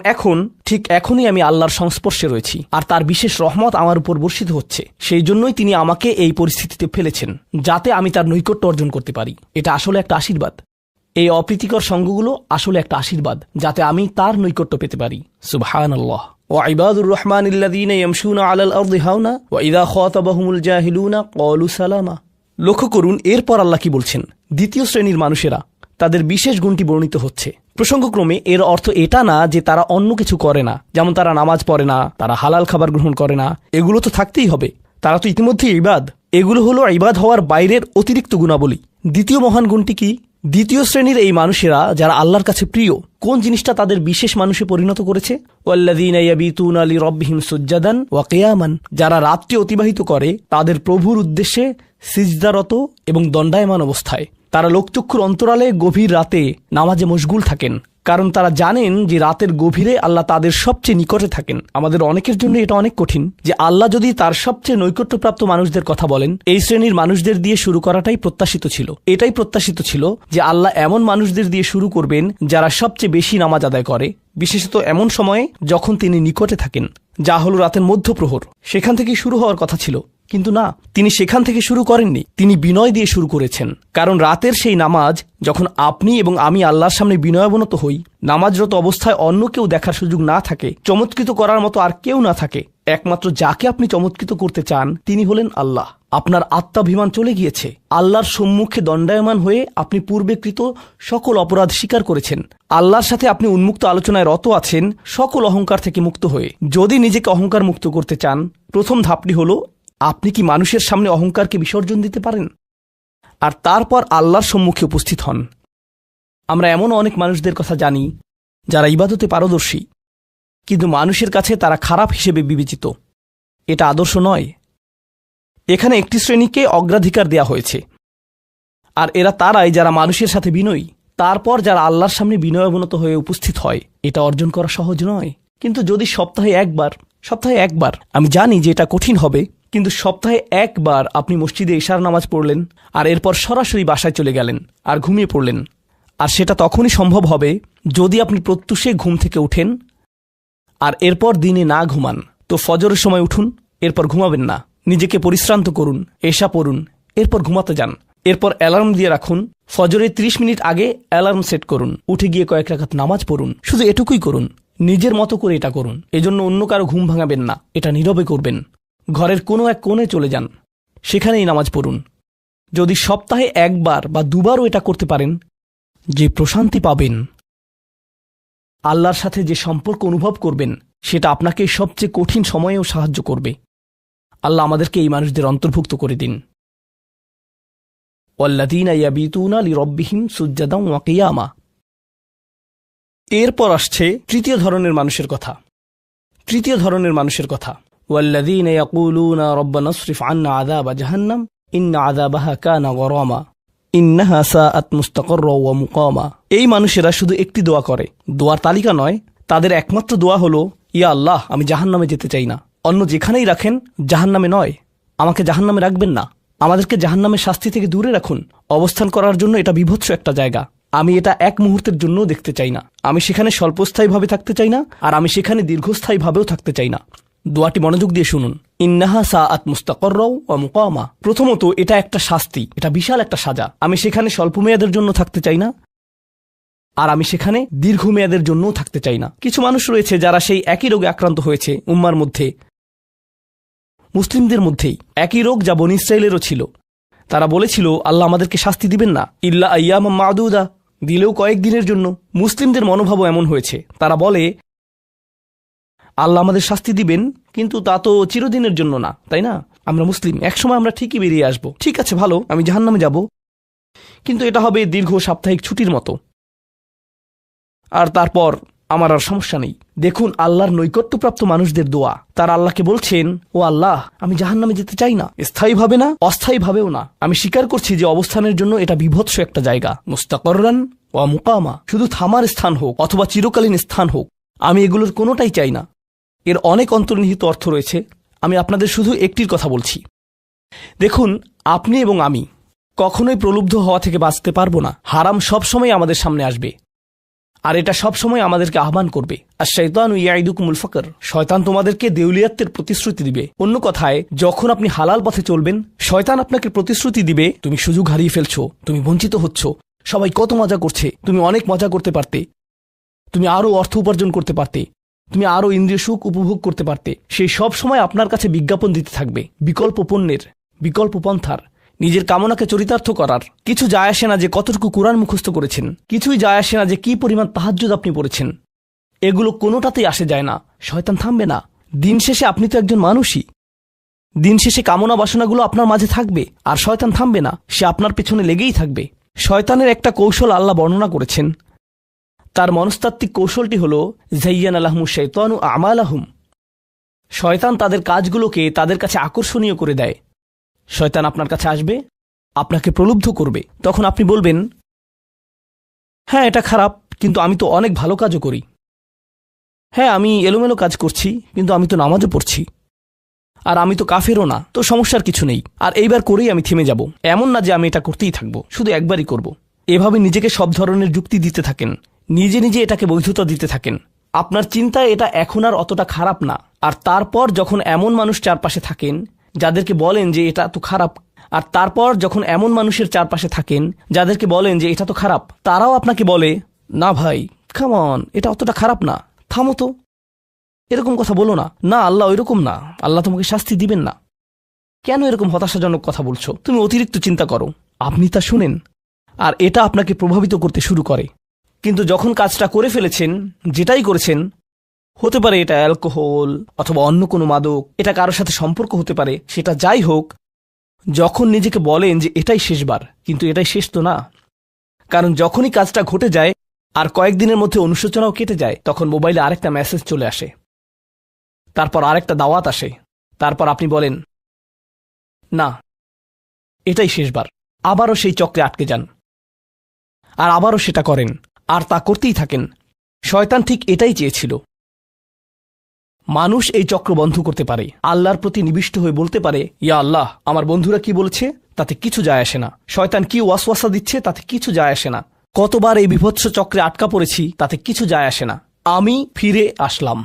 এখনই আমি আল্লাহর সংস্পর্শে রয়েছি, আর তার বিশেষ রহমত আমার উপর বর্ষিত হচ্ছে। সেই জন্যই তিনি আমাকে এই পরিস্থিতিতে ফেলেছেন, যাতে আমি তার নৈকট্য অর্জন করতে পারি। এটা আসলে একটা আশীর্বাদ। এই অপ্রীতিকর সঙ্গগুলো আসলে একটা আশীর্বাদ, যাতে আমি তার নৈকট্য পেতে পারি। সুবহানাল্লাহ। ওয়াইবাদুর রহমানিল্লাযীনা ইয়ামশুনা আলাল আরদি হাওনা ওয়া ইযা খাতাবাহুমুল জাহিলুনা ক্বালু সালামা। লক্ষ্য করুন, এরপর আল্লাহ কি বলছেন। দ্বিতীয় শ্রেণীর মানুষেরা, তাদের বিশেষ গুণটি বর্ণিত হচ্ছে। প্রসঙ্গক্রমে এর অর্থ এটা না যে তারা অন্য কিছু করে না, যেমন তারা নামাজ পড়ে না, তারা হালাল খাবার গ্রহণ করে না। এগুলো তো থাকতেই হবে, তারা তো ইতিমধ্যে ইবাদ। এগুলো হলো ইবাদ হওয়ার বাইরের অতিরিক্ত গুণাবলী। দ্বিতীয় মহান গুণটি কি? দ্বিতীয় শ্রেণীর এই মানুষেরা যারা আল্লাহর কাছে প্রিয়, কোন জিনিসটা তাদের বিশেষ মানুষে পরিণত করেছে? ওয়াল্লাযীনা ইয়াবিতুনা লিরাব্বিহিম সুজ্জাদান ওয়া কিয়ামান। যারা রাত্রি অতিবাহিত করে তাদের প্রভুর উদ্দেশ্যে সিজদারত এবং দণ্ডায়মান অবস্থায়। তারা লোকচক্ষুর অন্তরালে গভীর রাতে নামাজে মশগুল থাকেন, কারণ তারা জানেন যে রাতের গভীরে আল্লাহ তাদের সবচেয়ে নিকটে থাকেন। আমাদের অনেকের জন্য এটা অনেক কঠিন যে আল্লাহ যদি তার সবচেয়ে নৈকট্যপ্রাপ্ত মানুষদের কথা বলেন, এই শ্রেণীর মানুষদের দিয়ে শুরু করাটাই প্রত্যাশিত ছিল। এটাই প্রত্যাশিত ছিল যে আল্লাহ এমন মানুষদের দিয়ে শুরু করবেন যারা সবচেয়ে বেশি নামাজ আদায় করে, বিশেষত এমন সময়ে যখন তিনি নিকটে থাকেন, যা হলো রাতের মধ্যপ্রহর। সেখান থেকেই শুরু হওয়ার কথা ছিল, কিন্তু না, তিনি সেখান থেকে শুরু করেননি। তিনি বিনয় দিয়ে শুরু করেছেন, কারণ রাতের সেই নামাজ যখন আপনি এবং আমি আল্লাহর সামনে বিনয়াবনত হই, নামাজরত অবস্থায় অন্য কেউ দেখার সুযোগ না থাকে, চমৎকৃত করার মতো আর কেউ না থাকে, একমাত্র যাকে আপনি চমৎকৃত করতে চান তিনি হলেন আল্লাহ। আপনার আত্মাভিমান চলে গিয়েছে, আল্লাহর সম্মুখে দণ্ডায়মান হয়ে আপনি পূর্বেকৃত সকল অপরাধ স্বীকার করেছেন। আল্লাহর সাথে আপনি উন্মুক্ত আলোচনায় রত আছেন, সকল অহংকার থেকে মুক্ত হয়ে। যদি নিজেকে অহংকার মুক্ত করতে চান, প্রথম ধাপটি হলো, আপনি কি মানুষের সামনে অহংকারকে বিসর্জন দিতে পারেন? আর তারপর আল্লাহর সম্মুখে উপস্থিত হন। আমরা এমন অনেক মানুষদের কথা জানি যারা ইবাদতে পারদর্শী, কিন্তু মানুষের কাছে তারা খারাপ হিসেবে বিবেচিত। এটা আদর্শ নয়। এখানে একটি শ্রেণীকে অগ্রাধিকার দেয়া হয়েছে, আর এরা তারাই যারা মানুষের সাথে বিনয়ী। তারপর যারা আল্লাহর সামনে বিনয়াবনত হয়ে উপস্থিত হয়। এটা অর্জন করা সহজ নয়, কিন্তু যদি সপ্তাহে একবার সপ্তাহে একবার। আমি জানি যে এটা কঠিন হবে, কিন্তু সপ্তাহে একবার আপনি মসজিদে ইশার নামাজ পড়লেন আর এরপর সরাসরি বাসায় চলে গেলেন আর ঘুমিয়ে পড়লেন। আর সেটা তখনই সম্ভব হবে যদি আপনি প্রত্যুষে ঘুম থেকে উঠেন আর এরপর দিনে না ঘুমান। তো ফজরের সময় উঠুন, এরপর ঘুমাবেন না, নিজেকে পরিশ্রান্ত করুন, এশা পড়ুন, এরপর ঘুমাতে যান। এরপর অ্যালার্ম দিয়ে রাখুন, ফজরের 30 মিনিট আগে অ্যালার্ম সেট করুন, উঠে গিয়ে কয়েক রাকাত নামাজ পড়ুন। শুধু এটুকুই করুন, নিজের মতো করে এটা করুন। এজন্য অন্য কারো ঘুম ভাঙাবেন না, এটা নীরবে করবেন। ঘরের কোনো এক কোণে চলে যান, সেখানেই নামাজ পড়ুন। যদি সপ্তাহে একবার বা দুবারও এটা করতে পারেন, যে প্রশান্তি পাবেন, আল্লাহর সাথে যে সম্পর্ক অনুভব করবেন, সেটা আপনাকে সবচেয়ে কঠিন সময়েও সাহায্য করবে। আল্লাহ আমাদেরকে এই মানুষদের অন্তর্ভুক্ত করে দিন। ওয়াল্লাযীনা ইয়াবিতুনা লিরাব্বিহিম সুজ্জাদান ওয়া কিয়ামা। এরপর আসছে তৃতীয় ধরনের মানুষের কথা। ওয়াল্লাযীনা ইয়াকুলুনা রাব্বানা ইসরিফ আন্না আযাবা জাহান্নাম ইন্না আযাবাহা কানা গরামা ইন্নাহা সাআত মুস্তাকাররা ওয়া মুকামা। এই মানুষেরা শুধু একটি দোয়া করে, দোয়ার তালিকা নয়, তাদের একমাত্র দোয়া হলো, ইয়া আল্লাহ, আমি জাহান্নামে যেতে চাই না। অন্য যেখানেই রাখেন, জাহান্নামে নয়, আমাকে জাহান্নামে রাখবেন না। আমাদেরকে জাহান্নামের শাস্তি থেকে দূরে রাখুন। অবস্থান করার জন্য এটা বিভৎস একটা জায়গা। আমি এটা এক মুহূর্তের জন্যও দেখতে চাই না। আমি সেখানে স্বল্পস্থায়ীভাবে থাকতে চাই না, আর আমি সেখানে দীর্ঘস্থায়ীভাবেও থাকতে চাই না। দোয়াটি মনোযোগ দিয়ে শুনুন। ইন্নাহা সাআত মুস্তাকাররা ওয়া মুকামা। প্রথমত, এটা একটা শাস্তি, এটা বিশাল একটা সাজা। আমি সেখানে স্বল্প মেয়াদের জন্য থাকতে চাই না, আর আমি সেখানে দীর্ঘমেয়াদের জন্যও থাকতে চাই না। কিছু মানুষ রয়েছে যারা সেই একই রোগে আক্রান্ত হয়েছে, উম্মার মধ্যে, মুসলিমদের মধ্যেই একই রোগ যা বনী ইসরাঈলেরও ছিল। তারা বলেছিল, আল্লাহ আমাদেরকে শাস্তি দিবেন না, ইল্লা আইয়ামাম মাদুদা, দিলেও কয়েকদিনের জন্য। মুসলিমদের মনোভাবও এমন হয়েছে। তারা বলে, আল্লাহ আমাদের শাস্তি দিবেন, কিন্তু তা তো চিরদিনের জন্য না, তাই না? আমরা মুসলিম, একসময় আমরা ঠিকই বেরিয়ে আসব। ঠিক আছে, ভালো, আমি জাহান্নামে যাব, কিন্তু এটা হবে দীর্ঘ সাপ্তাহিক ছুটির মতো, আর তারপর আমার আর সমস্যা নেই। দেখুন আল্লাহর নৈকট্যপ্রাপ্ত মানুষদের দোয়া। তারা আল্লাহকে বলছেন, ও আল্লাহ, আমি জাহান্নামে যেতে চাই না, স্থায়ীভাবে না, অস্থায়ীভাবেও না। আমি স্বীকার করছি যে অবস্থানের জন্য এটা বিভৎস একটা জায়গা, মুস্তাকররান ওয়া মুকামা। শুধু থামার স্থান হোক অথবা চিরকালীন স্থান হোক, আমি এগুলোর কোনোটাই চাই না। এর অনেক অন্তর্নিহিত অর্থ রয়েছে, আমি আপনাদের শুধু একটির কথা বলছি। দেখুন, আপনি এবং আমি কখনোই প্রলুব্ধ হওয়া থেকে বাঁচতে পারবো না। হারাম সবসময় আমাদের সামনে আসবে, আর এটা সবসময় আমাদেরকে আহ্বান করবে। আর শাইতানু ইয়াইদুকুমুল ফাকর, শয়তান তোমাদেরকে দেউলিয়াতের প্রতিশ্রুতি দিবে। অন্য কথায়, যখন আপনি হালাল পথে চলবেন, শয়তান আপনাকে প্রতিশ্রুতি দিবে, তুমি সুযোগ হারিয়ে ফেলছো, তুমি বঞ্চিত হচ্ছ, সবাই কত মজা করছে, তুমি অনেক মজা করতে পারতে, তুমি আরও অর্থ উপার্জন করতে পারতে, তুমি আরও ইন্দ্রিয় সুখ উপভোগ করতে পারতে। সেই সব সময় আপনার কাছে বিজ্ঞাপন দিতে থাকবে বিকল্প পণ্যের, বিকল্প পন্থার, নিজের কামনাকে চরিতার্থ করার। কিছু যায় আসে না যে কতটুকু কোরআন মুখস্থ করেছেন, কিছুই যায় আসে না যে কি পরিমাণ তাহাজ্জুদ আপনি পড়েছেন। এগুলো কোনোটাতেই আসে যায় না। শয়তান থামবে না। দিন শেষে আপনি তো একজন মানুষই। দিন শেষে কামনা বাসনাগুলো আপনার মাঝে থাকবে, আর শয়তান থামবে না, সে আপনার পেছনে লেগেই থাকবে। শয়তানের একটা কৌশল আল্লাহ বর্ণনা করেছেন। তার মনস্তাত্ত্বিক কৌশলটি হল, যায়্যানা লাহুমুশ শাইতানু আমালাহুম। শয়তান তাদের কাজগুলোকে তাদের কাছে আকর্ষণীয় করে দেয়। শয়তান আপনার কাছে আসবে, আপনাকে প্রলুব্ধ করবে। তখন আপনি বলবেন, হ্যাঁ এটা খারাপ, কিন্তু আমি তো অনেক ভালো কাজও করি। হ্যাঁ, আমি এলোমেলো কাজ করছি, কিন্তু আমি তো নামাজও পড়ছি, আর আমি তো কাফেরও না, তো সমস্যার কিছু নেই। আর এইবার করেই আমি থেমে যাব। এমন না যে আমি এটা করতেই থাকবো, শুধু একবারই করব। এভাবে নিজেকে সব ধরনের যুক্তি দিতে থাকেন, নিজে নিজে এটাকে বৈধতা দিতে থাকেন। আপনার চিন্তায় এটা এখন আর অতটা খারাপ না। আর তারপর যখন এমন মানুষ চারপাশে থাকেন যাদেরকে বলেন যে এটা তো খারাপ, আর তারপর যখন এমন মানুষের চারপাশে থাকেন যাদেরকে বলেন যে এটা তো খারাপ, তারাও আপনাকে বলে, না ভাই, কাম অন, এটা অতটা খারাপ না, থামো তো, এরকম কথা বলো না, না আল্লাহ ওইরকম না, আল্লাহ তোমাকে শাস্তি দিবেন না, কেন এরকম হতাশাজনক কথা বলছো, তুমি অতিরিক্ত চিন্তা করো। আপনি তা শুনেন, আর এটা আপনাকে প্রভাবিত করতে শুরু করে। কিন্তু যখন কাজটা করে ফেলেছেন, যেটাই করেছেন, হতে পারে এটা অ্যালকোহল অথবা অন্য কোনো মাদক, এটা কারোর সাথে সম্পর্ক হতে পারে, সেটা যাই হোক, যখন নিজেকে বলেন যে এটাই শেষবার, কিন্তু এটাই শেষ তো না। কারণ যখনই কাজটা ঘটে যায় আর কয়েকদিনের মধ্যে অনুশোচনাও কেটে যায়, তখন মোবাইলে আরেকটা মেসেজ চলে আসে, তারপর আরেকটা দাওয়াত আসে, তারপর আপনি বলেন, না এটাই শেষবার। আবারও সেই চক্রে আটকে যান, আর আবারও সেটা করেন, আর তা করতেই থাকেন। শয়তান ঠিক এটাই চেয়েছিল। মানুষ এই চক্র বন্ধ করতে পারে, আল্লাহর প্রতি নিবিষ্ট হয়ে বলতে পারে, ইয়া আল্লাহ, আমার বন্ধুরা কি বলেছে তাতে কিছু যায় আসে না, শয়তান কি ওয়াসওয়াসা দিচ্ছে তাতে কিছু যায় আসে না, কতবার এই বিভৎস চক্রে আটকা পড়েছি তাতে কিছু যায় আসে না। আমি ফিরে আসলাম,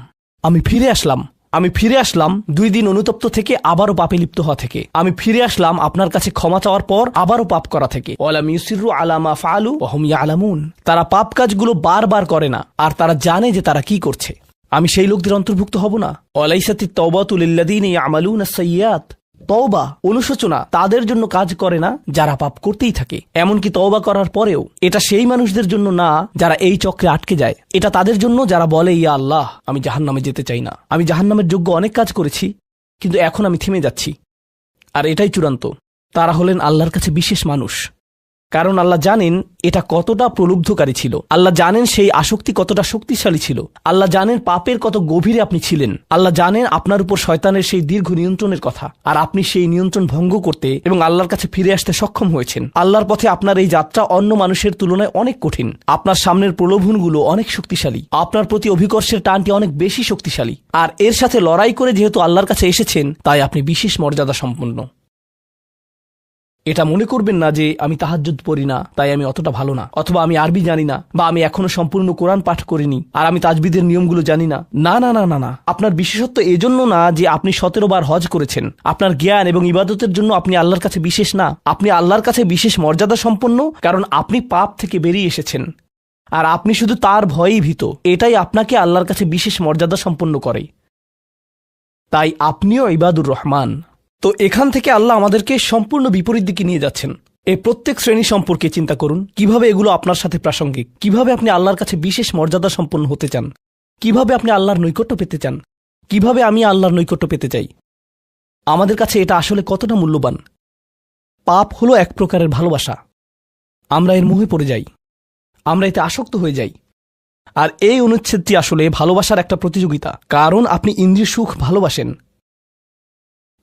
আমি ফিরে আসলাম, আমি ফিরে আসলাম 2 দিন অনুতপ্ত থেকে আবারও পাপে লিপ্ত হওয়া থেকে। আমি ফিরে আসলাম আপনার কাছে ক্ষমা চাওয়ার পর আবারও পাপ করা থেকে। ওয়ালাম ইউসিরু আলা মা ফাআলু ওয়া হুম ইয়ালামুন। তারা পাপ কাজগুলো বারবার করে না আর তারা জানে যে তারা কি করছে। আমি সেই লোকদের অন্তর্ভুক্ত হব না? ওয়ালাইসাতিত তাওবাতু লিল্লাযিনা ইয়ামালুনা আস-সাইয়্যাত। তওবা, অনুশোচনা তাদের জন্য কাজ করে না যারা পাপ করতেই থাকে। এমনকি তওবা করার পরেও এটা সেই মানুষদের জন্য না যারা এই চক্রে আটকে যায়। এটা তাদের জন্য যারা বলে, ইয়া আল্লাহ, আমি জাহান্নামে যেতে চাই না, আমি জাহান্নামের যোগ্য অনেক কাজ করেছি, কিন্তু এখন আমি থেমে যাচ্ছি। আর এটাই চূড়ান্ত। তারা হলেন আল্লাহর কাছে বিশেষ মানুষ, কারণ আল্লাহ জানেন এটা কতটা প্রলুব্ধকারী ছিল, আল্লাহ জানেন সেই আসক্তি কতটা শক্তিশালী ছিল, আল্লাহ জানেন পাপের কত গভীরে আপনি ছিলেন, আল্লাহ জানেন আপনার উপর শয়তানের সেই দীর্ঘ নিয়ন্ত্রণের কথা, আর আপনি সেই নিয়ন্ত্রণ ভঙ্গ করতে এবং আল্লাহর কাছে ফিরে আসতে সক্ষম হয়েছেন। আল্লাহর পথে আপনার এই যাত্রা অন্য মানুষের তুলনায় অনেক কঠিন। আপনার সামনের প্রলোভনগুলো অনেক শক্তিশালী, আপনার প্রতি অভিকর্ষের টানটি অনেক বেশি শক্তিশালী, আর এর সাথে লড়াই করে যেহেতু আল্লাহর কাছে এসেছেন তাই আপনি বিশেষ মর্যাদা সম্পন্ন। এটা মনে করবেন না যে আমি তাহাজ্জুদ পড়ি না তাই আমি অতটা ভালো না, অথবা আমি আরবি জানি না, বা আমি এখনো সম্পূর্ণ কোরআন পাঠ করিনি আর আমি তাজবিদের নিয়মগুলো জানি না। না না না না না, আপনার বিশেষত্ব এজন্য না যে আপনি 17 বার হজ করেছেন। আপনার জ্ঞান এবং ইবাদতের জন্য আপনি আল্লাহর কাছে বিশেষ না, আপনি আল্লাহর কাছে বিশেষ মর্যাদা সম্পন্ন, কারণ আপনি পাপ থেকে বেরিয়ে এসেছেন আর আপনি শুধু তার ভয়েই ভীত। এটাই আপনাকে আল্লাহর কাছে বিশেষ মর্যাদা সম্পন্ন করে। তাই আপনিও ইবাদুর রহমান। তো এখান থেকে আল্লাহ আমাদেরকে সম্পূর্ণ বিপরীত দিকে নিয়ে যাচ্ছেন। এই প্রত্যেক শ্রেণী সম্পর্কে চিন্তা করুন, কিভাবে এগুলো আপনার সাথে প্রাসঙ্গিক, কিভাবে আপনি আল্লাহর কাছে বিশেষ মর্যাদা সম্পন্ন হতে চান, কিভাবে আপনি আল্লাহর নৈকট্য পেতে চান, কিভাবে আমি আল্লাহর নৈকট্য পেতে চাই। আমাদের কাছে এটা আসলে কতটা মূল্যবান। পাপ হলো এক প্রকারের ভালোবাসা। আমরা এর মোহে পড়ে যাই, আমরা এতে আসক্ত হয়ে যাই। আর এই অনুচ্ছেদটি আসলে ভালোবাসার একটা প্রতিযোগিতা, কারণ আপনি ইন্দ্রিয় সুখ ভালোবাসেন,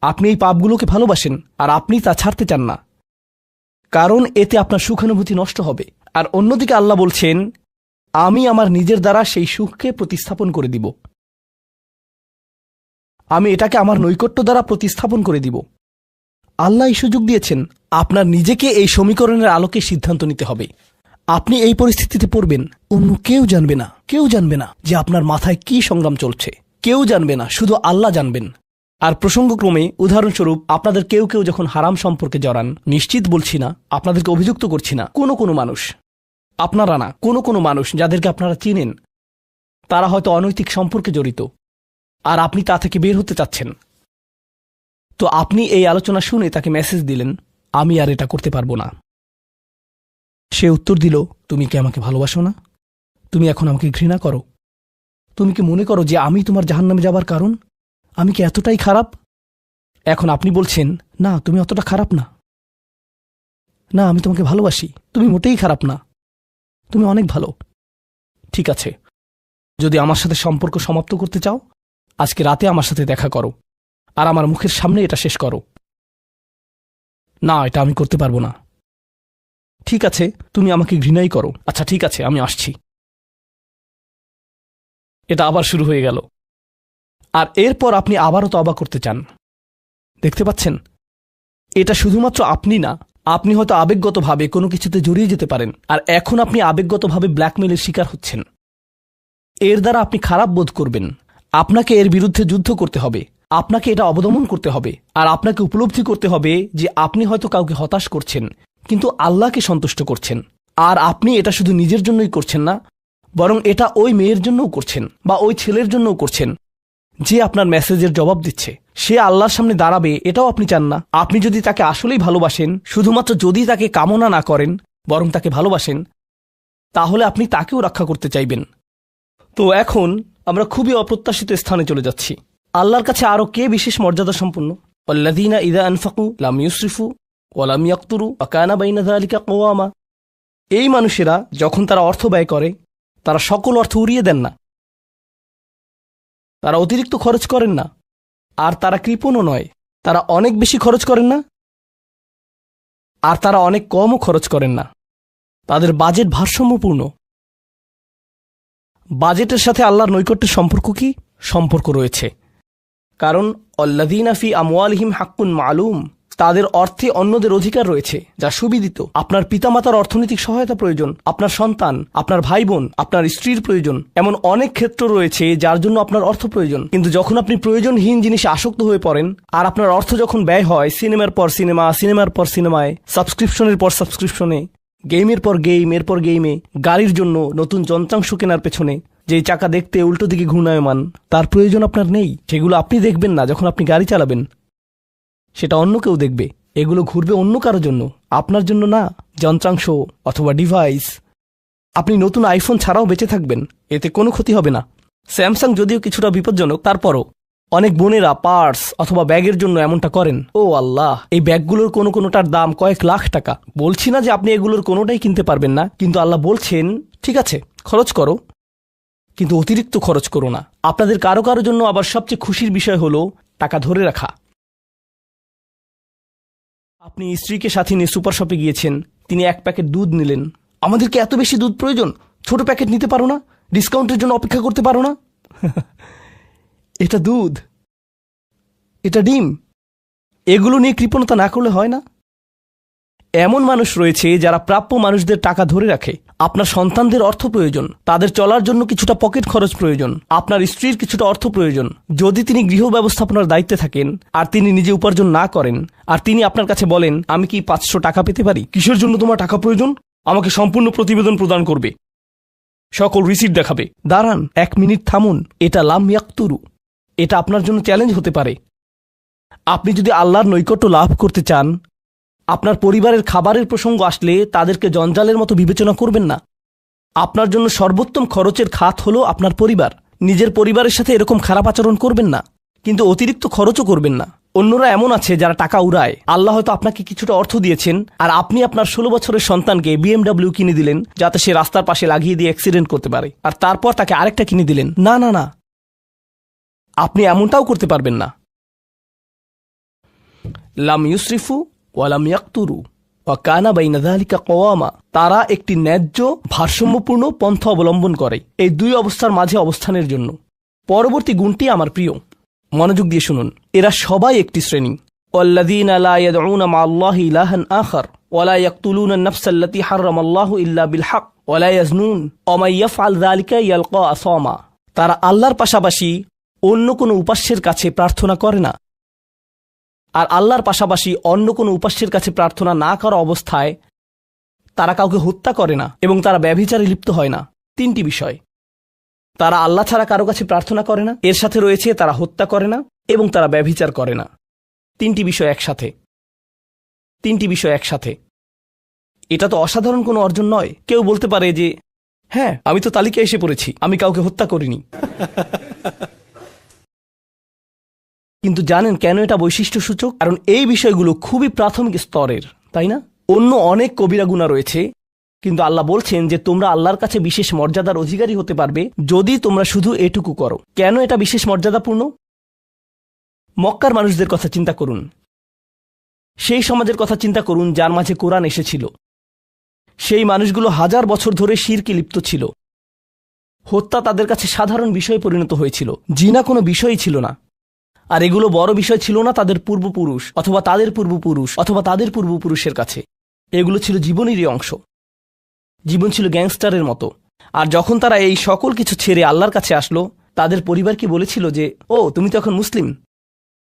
আপনি এই পাপগুলোকে ভালোবাসেন আর আপনি তা ছাড়তে চান না, কারণ এতে আপনার সুখানুভূতি নষ্ট হবে। আর অন্যদিকে আল্লাহ বলছেন, আমি আমার নিজের দ্বারা সেই সুখকে প্রতিস্থাপন করে দিব, আমি এটাকে আমার নৈকট্য দ্বারা প্রতিস্থাপন করে দিব। আল্লাহ এই সুযোগ দিয়েছেন, আপনার নিজেকে এই সমীকরণের আলোকে সিদ্ধান্ত নিতে হবে। আপনি এই পরিস্থিতিতে পড়বেন, অন্য কেউ জানবে না, কেউ জানবে না যে আপনার মাথায় কি সংগ্রাম চলছে, কেউ জানবে না, শুধু আল্লাহ জানবেন। আর প্রসঙ্গক্রমে উদাহরণস্বরূপ আপনাদের কেউ কেউ যখন হারাম সম্পর্কে জড়ান, নিশ্চিত বলছি না, আপনাদেরকে অভিযুক্ত করছি না, কোনো মানুষ, আপনারা না, কোনো মানুষ যাদেরকে আপনারা চিনেন, তারা হয়তো অনৈতিক সম্পর্কে জড়িত আর আপনি তা থেকে বের হতে চাচ্ছেন। তো আপনি এই আলোচনা শুনে তাকে মেসেজ দিলেন, আমি আর এটা করতে পারবো না। সে উত্তর দিল, তুমি কি আমাকে ভালোবাসো না? তুমি এখন আমাকে ঘৃণা করো? তুমি কি মনে করো যে আমি তোমার জাহান্নামে যাবার কারণ? আমি কি এতটাই খারাপ? এখন আপনি বলছেন, না তুমি অতটা খারাপ না, না আমি তোমাকে ভালোবাসি, তুমি মোটেই খারাপ না, তুমি অনেক ভালো। ঠিক আছে, যদি আমার সাথে সম্পর্ক সমাপ্ত করতে চাও, আজকে রাতে আমার সাথে দেখা করো আর আমার মুখের সামনে এটা শেষ করো। না, এটা আমি করতে পারবো না। ঠিক আছে, তুমি আমাকে ঘৃণাই করো। আচ্ছা ঠিক আছে, আমি আসছি। এটা আবার শুরু হয়ে গেল। আর এরপর আপনি আবারও তওবা করতে চান। দেখতে পাচ্ছেন, এটা শুধুমাত্র আপনি না, আপনি হয়তো আবেগগতভাবে কোনো কিছুতে জড়িয়ে যেতে পারেন, আর এখন আপনি আবেগগতভাবে ব্ল্যাকমেলের শিকার হচ্ছেন। এর দ্বারা আপনি খারাপ বোধ করবেন। আপনাকে এর বিরুদ্ধে যুদ্ধ করতে হবে, আপনাকে এটা অবদমন করতে হবে, আর আপনাকে উপলব্ধি করতে হবে যে আপনি হয়তো কাউকে হতাশ করছেন, কিন্তু আল্লাহকে সন্তুষ্ট করছেন। আর আপনি এটা শুধু নিজের জন্যই করছেন না, বরং এটা ওই মেয়ের জন্যও করছেন বা ওই ছেলের জন্যও করছেন যে আপনার মেসেজের জবাব দিচ্ছে। সে আল্লাহর সামনে দাঁড়াবে এটাও আপনি চান না। আপনি যদি তাকে আসলেই ভালোবাসেন, শুধুমাত্র যদি তাকে কামনা না করেন, বরং তাকে ভালোবাসেন, তাহলে আপনি তাকেও রক্ষা করতে চাইবেন। তো এখন আমরা খুবই অপ্রত্যাশিত স্থানে চলে যাচ্ছি। আল্লাহর কাছে আরও কে বিশেষ মর্যাদা সম্পন্ন? ওয়াল্লাযীনা ইযা আনফাকু লাম ইউসরিফু ওয়া লাম ইয়াকতুরু ওয়া কানা বাইনা যালিকা কওয়ামা। এই মানুষেরা যখন তারা অর্থ ব্যয় করে, তারা সকল অর্থ উড়িয়ে দেন না, তারা অতিরিক্ত খরচ করেন না, আর তারা কৃপণও নয়। তারা অনেক বেশি খরচ করেন না, আর তারা অনেক কমও খরচ করেন না। তাদের বাজেট ভারসাম্যপূর্ণ। বাজেটের সাথে আল্লাহর নৈকট্যের সম্পর্ক কি? সম্পর্ক রয়েছে। কারণ আল্লাযীনা ফি আমওয়ালিহিম হাক্কুন মালুম, তাদের অর্থে অন্যদের অধিকার রয়েছে যা সুবিদিত। আপনার পিতামাতার অর্থনৈতিক সহায়তা প্রয়োজন, আপনার সন্তান, আপনার ভাই বোন, আপনার স্ত্রীর প্রয়োজন, এমন অনেক ক্ষেত্র রয়েছে যার জন্য আপনার অর্থ প্রয়োজন। কিন্তু যখন আপনি প্রয়োজনহীন জিনিসে আসক্ত হয়ে পড়েন আর আপনার অর্থ যখন ব্যয় হয় সিনেমার পর সিনেমা, সিনেমার পর সিনেমায়, সাবস্ক্রিপশনের পর সাবস্ক্রিপশনে, গেমের পর গেম, এরপর গেমে, গাড়ির জন্য নতুন যন্ত্রাংশ কেনার পেছনে, যেই চাকা দেখতে উল্টো দিকে ঘূর্ণায়মান, তার প্রয়োজন আপনার নেই। সেগুলো আপনি দেখবেন না যখন আপনি গাড়ি চালাবেন, সেটা অন্য কেউ দেখবে। এগুলো ঘুরবে অন্য কারোর জন্য, আপনার জন্য না। যন্ত্রাংশ অথবা ডিভাইস, আপনি নতুন আইফোন ছাড়াও বেঁচে থাকবেন, এতে কোনো ক্ষতি হবে না। স্যামসাং যদিও কিছুটা বিপজ্জনক, তারপরও অনেক বোনেরা পার্স অথবা ব্যাগের জন্য এমনটা করেন। ও আল্লাহ, এই ব্যাগগুলোর কোনোটার দাম কয়েক লাখ টাকা। বলছি না যে আপনি এগুলোর কোনোটাই কিনতে পারবেন না, কিন্তু আল্লাহ বলছেন ঠিক আছে খরচ করো, কিন্তু অতিরিক্ত খরচ করো না। আপনাদের কারো কারো জন্য আবার সবচেয়ে খুশির বিষয় হলো টাকা ধরে রাখা। আপনি স্ত্রীকে সাথে নিয়ে সুপার শপে গিয়েছেন, তিনি 1 প্যাকেট দুধ নিলেন। আমাদেরকে এত বেশি দুধ প্রয়োজন, ছোট প্যাকেট নিতে পারো না? ডিসকাউন্টের জন্য অপেক্ষা করতে পারো না? এটা দুধ, এটা ডিম, এগুলো নিয়ে কৃপণতা না করলে হয় না? এমন মানুষ রয়েছে যারা প্রাপ্য মানুষদের টাকা ধরে রাখে। আপনার সন্তানদের অর্থ প্রয়োজন, তাদের চলার জন্য কিছুটা পকেট খরচ প্রয়োজন, আপনার স্ত্রীর কিছুটা অর্থ প্রয়োজন। যদি তিনি গৃহ ব্যবস্থাপনার দায়িত্বে থাকেন আর তিনি নিজে উপার্জন না করেন, আর তিনি আপনার কাছে বলেন আমি কি 500 টাকা পেতে পারি? কিসের জন্য তোমার টাকা প্রয়োজন? আমাকে সম্পূর্ণ প্রতিবেদন প্রদান করবে, সকল রিসিট দেখাবে। দাঁড়ান, 1 মিনিট থামুন। এটা লাম ইয়াকতুরু, এটা আপনার জন্য চ্যালেঞ্জ হতে পারে। আপনি যদি আল্লাহর নৈকট্য লাভ করতে চান, আপনার পরিবারের খাবারের প্রসঙ্গ আসলে তাদেরকে জঞ্জালের মতো বিবেচনা করবেন না। আপনার জন্য সর্বোত্তম খরচের খাত হলো আপনার পরিবার। নিজের পরিবারের সাথে এরকম খারাপ আচরণ করবেন না, কিন্তু অতিরিক্ত খরচও করবেন না। অন্যরা এমন আছে যারা টাকা উড়ায়। আল্লাহ হয়তো আপনাকে কিছুটা অর্থ দিয়েছেন আর আপনি আপনার 16 বছরের সন্তানকে BMW কিনে দিলেন যাতে সে রাস্তার পাশে লাগিয়ে দিয়ে অ্যাক্সিডেন্ট করতে পারে, আর তারপর তাকে আরেকটা কিনে দিলেন। না না না, আপনি এমনটাও করতে পারবেন না। লাম ইউসরিফু ওয়ালাম ইয়াকতুরু ওয়া কানা বাইনা যালিকা কওয়ামা, তারা একটি ন্যায্য ভারসাম্যপূর্ণ পন্থা অবলম্বন করে এই 2 অবস্থার মাঝে অবস্থানের জন্য। পরবর্তী গুণটি আমার প্রিয়, মনোযোগ দিয়ে শুনুন। এরা সবাই একটি শ্রেণী। ওয়াল্লাযীনা লা ইয়াদউনা মা'আল্লাহি ইলাহান আখার ওয়া লা ইয়াকতুলুনা আন-নাফসা আল্লাতী হারামাল্লাহু ইল্লা বিল হক ওয়া লা ইয়াজনুন ওয়া মান ইয়াফআল যালিকা ইয়ালকা আসামা, তারা আল্লাহর পাশাপাশি অন্য কোনো উপাস্যের কাছে প্রার্থনা করে না, আর আল্লাহর পাশাপাশি অন্য কোনো উপাস্যের কাছে প্রার্থনা না করা অবস্থায় তারা কাউকে হত্যা করে না এবং তারা ব্যভিচারে লিপ্ত হয় না। 3টি বিষয়। তারা আল্লাহ ছাড়া কারো কাছে প্রার্থনা করে না, এর সাথে রয়েছে তারা হত্যা করে না এবং তারা ব্যভিচার করে না। 3টি বিষয় একসাথে, 3টি বিষয় একসাথে। এটা তো অসাধারণ কোনো অর্জন নয়। কেউ বলতে পারে যে হ্যাঁ আমি তো তালিকায় এসে পড়েছি, আমি কাউকে হত্যা করিনি। কিন্তু জানেন কেন এটা বৈশিষ্ট্যসূচক? কারণ এই বিষয়গুলো খুবই প্রাথমিক স্তরের, তাই না? অন্য অনেক কবিরা গুনাহ রয়েছে, কিন্তু আল্লাহ বলছেন যে তোমরা আল্লাহর কাছে বিশেষ মর্যাদার অধিকারী হতে পারবে যদি তোমরা শুধু এটুকু করো। কেন এটা বিশেষ মর্যাদাপূর্ণ? মক্কার মানুষদের কথা চিন্তা করুন, সেই সমাজের কথা চিন্তা করুন যার মাঝে কোরআন এসেছিল। সেই মানুষগুলো 1000 বছর ধরে শিরকে লিপ্ত ছিল। হত্যা তাদের কাছে সাধারণ বিষয়ে পরিণত হয়েছিল, জিনা কোনো বিষয়ই ছিল না। আর এগুলো বড় বিষয় ছিল না তাদের পূর্বপুরুষ অথবা তাদের পূর্বপুরুষ অথবা তাদের পূর্বপুরুষের কাছে। এগুলো ছিল জীবনেরই অংশ। জীবন ছিল গ্যাংস্টারের মতো। আর যখন তারা এই সকল কিছু ছেড়ে আল্লাহর কাছে আসলো, তাদের পরিবারকে বলেছিল যে ও তুমি তো এখন মুসলিম,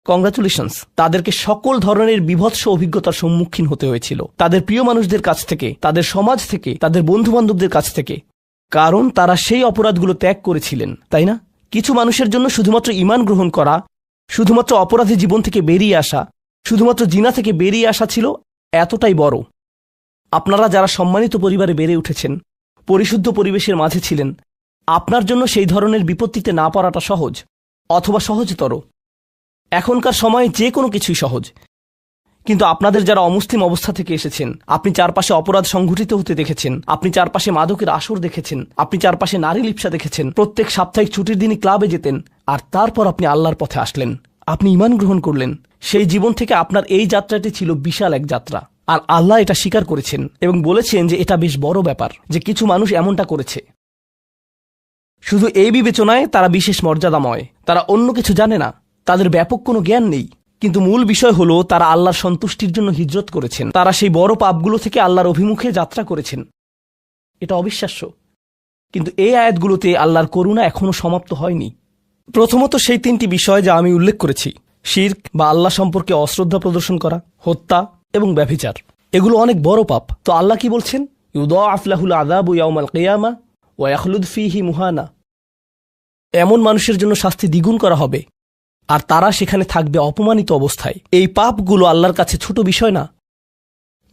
কংগ্রাচুলেশনস। তাদেরকে সকল ধরনের বিভৎস অভিজ্ঞতার সম্মুখীন হতে হয়েছিল, তাদের প্রিয় মানুষদের কাছ থেকে, তাদের সমাজ থেকে, তাদের বন্ধু বান্ধবদের কাছ থেকে, কারণ তারা সেই অপরাধগুলো ত্যাগ করেছিলেন, তাই না? কিছু মানুষের জন্য শুধুমাত্র ঈমান গ্রহণ করা, শুধুমাত্র অপরাধী জীবন থেকে বেরিয়ে আসা, শুধুমাত্র জিনা থেকে বেরিয়ে আসা ছিল এতটাই বড়। আপনারা যারা সম্মানিত পরিবারে বেড়ে উঠেছেন, পরিশুদ্ধ পরিবেশের মাঝে ছিলেন, আপনার জন্য সেই ধরনের বিপত্তিতে না পড়াটা সহজ অথবা সহজতর। এখনকার সময়ে যে কোনো কিছুই সহজ, কিন্তু আপনাদের যারা অমুসলিম অবস্থা থেকে এসেছেন, আপনি চারপাশে অপরাধ সংঘটিত হতে দেখেছেন, আপনি চারপাশে মাদকের আসর দেখেছেন, আপনি চারপাশে নারী লিপ্সা দেখেছেন, প্রত্যেক সাপ্তাহিক ছুটির দিনই ক্লাবে যেতেন, আর তারপর আপনি আল্লাহর পথে আসলেন, আপনি ঈমান গ্রহণ করলেন। সেই জীবন থেকে আপনার এই যাত্রাটি ছিল বিশাল এক যাত্রা, আর আল্লাহ এটা স্বীকার করেছেন এবং বলেছেন যে এটা বেশ বড় ব্যাপার যে কিছু মানুষ এমনটা করেছে। শুধু এই বিবেচনায় তারা বিশেষ মর্যাদাময়, তারা অন্য কিছু জানে না, তাদের ব্যাপক কোনো জ্ঞান নেই, কিন্তু মূল বিষয় হলো তারা আল্লাহর সন্তুষ্টির জন্য হিজরত করেছেন, তারা সেই বড় পাপগুলো থেকে আল্লাহর অভিমুখে যাত্রা করেছেন। এটা অবিশ্বাস্য, কিন্তু এই আয়াতগুলোতে আল্লাহর করুণা এখনও সমাপ্ত হয়নি। প্রথমত সেই 3টি বিষয় যা আমি উল্লেখ করেছি, শিরক বা আল্লাহ সম্পর্কে অশ্রদ্ধা প্রদর্শন করা, হত্যা এবং ব্যভিচার, এগুলো অনেক বড় পাপ। তো আল্লাহ কি বলছেন? ইউদাআফ লাহুল আযাবু ইয়াওমাল কিয়ামা ওয়া ইয়াখলুদ ফীহি মুহানা। এমন মানুষের জন্য শাস্তি দ্বিগুণ করা হবে, আর তারা সেখানে থাকবে অপমানিত অবস্থায়। এই পাপগুলো আল্লাহর কাছে ছোট বিষয় না,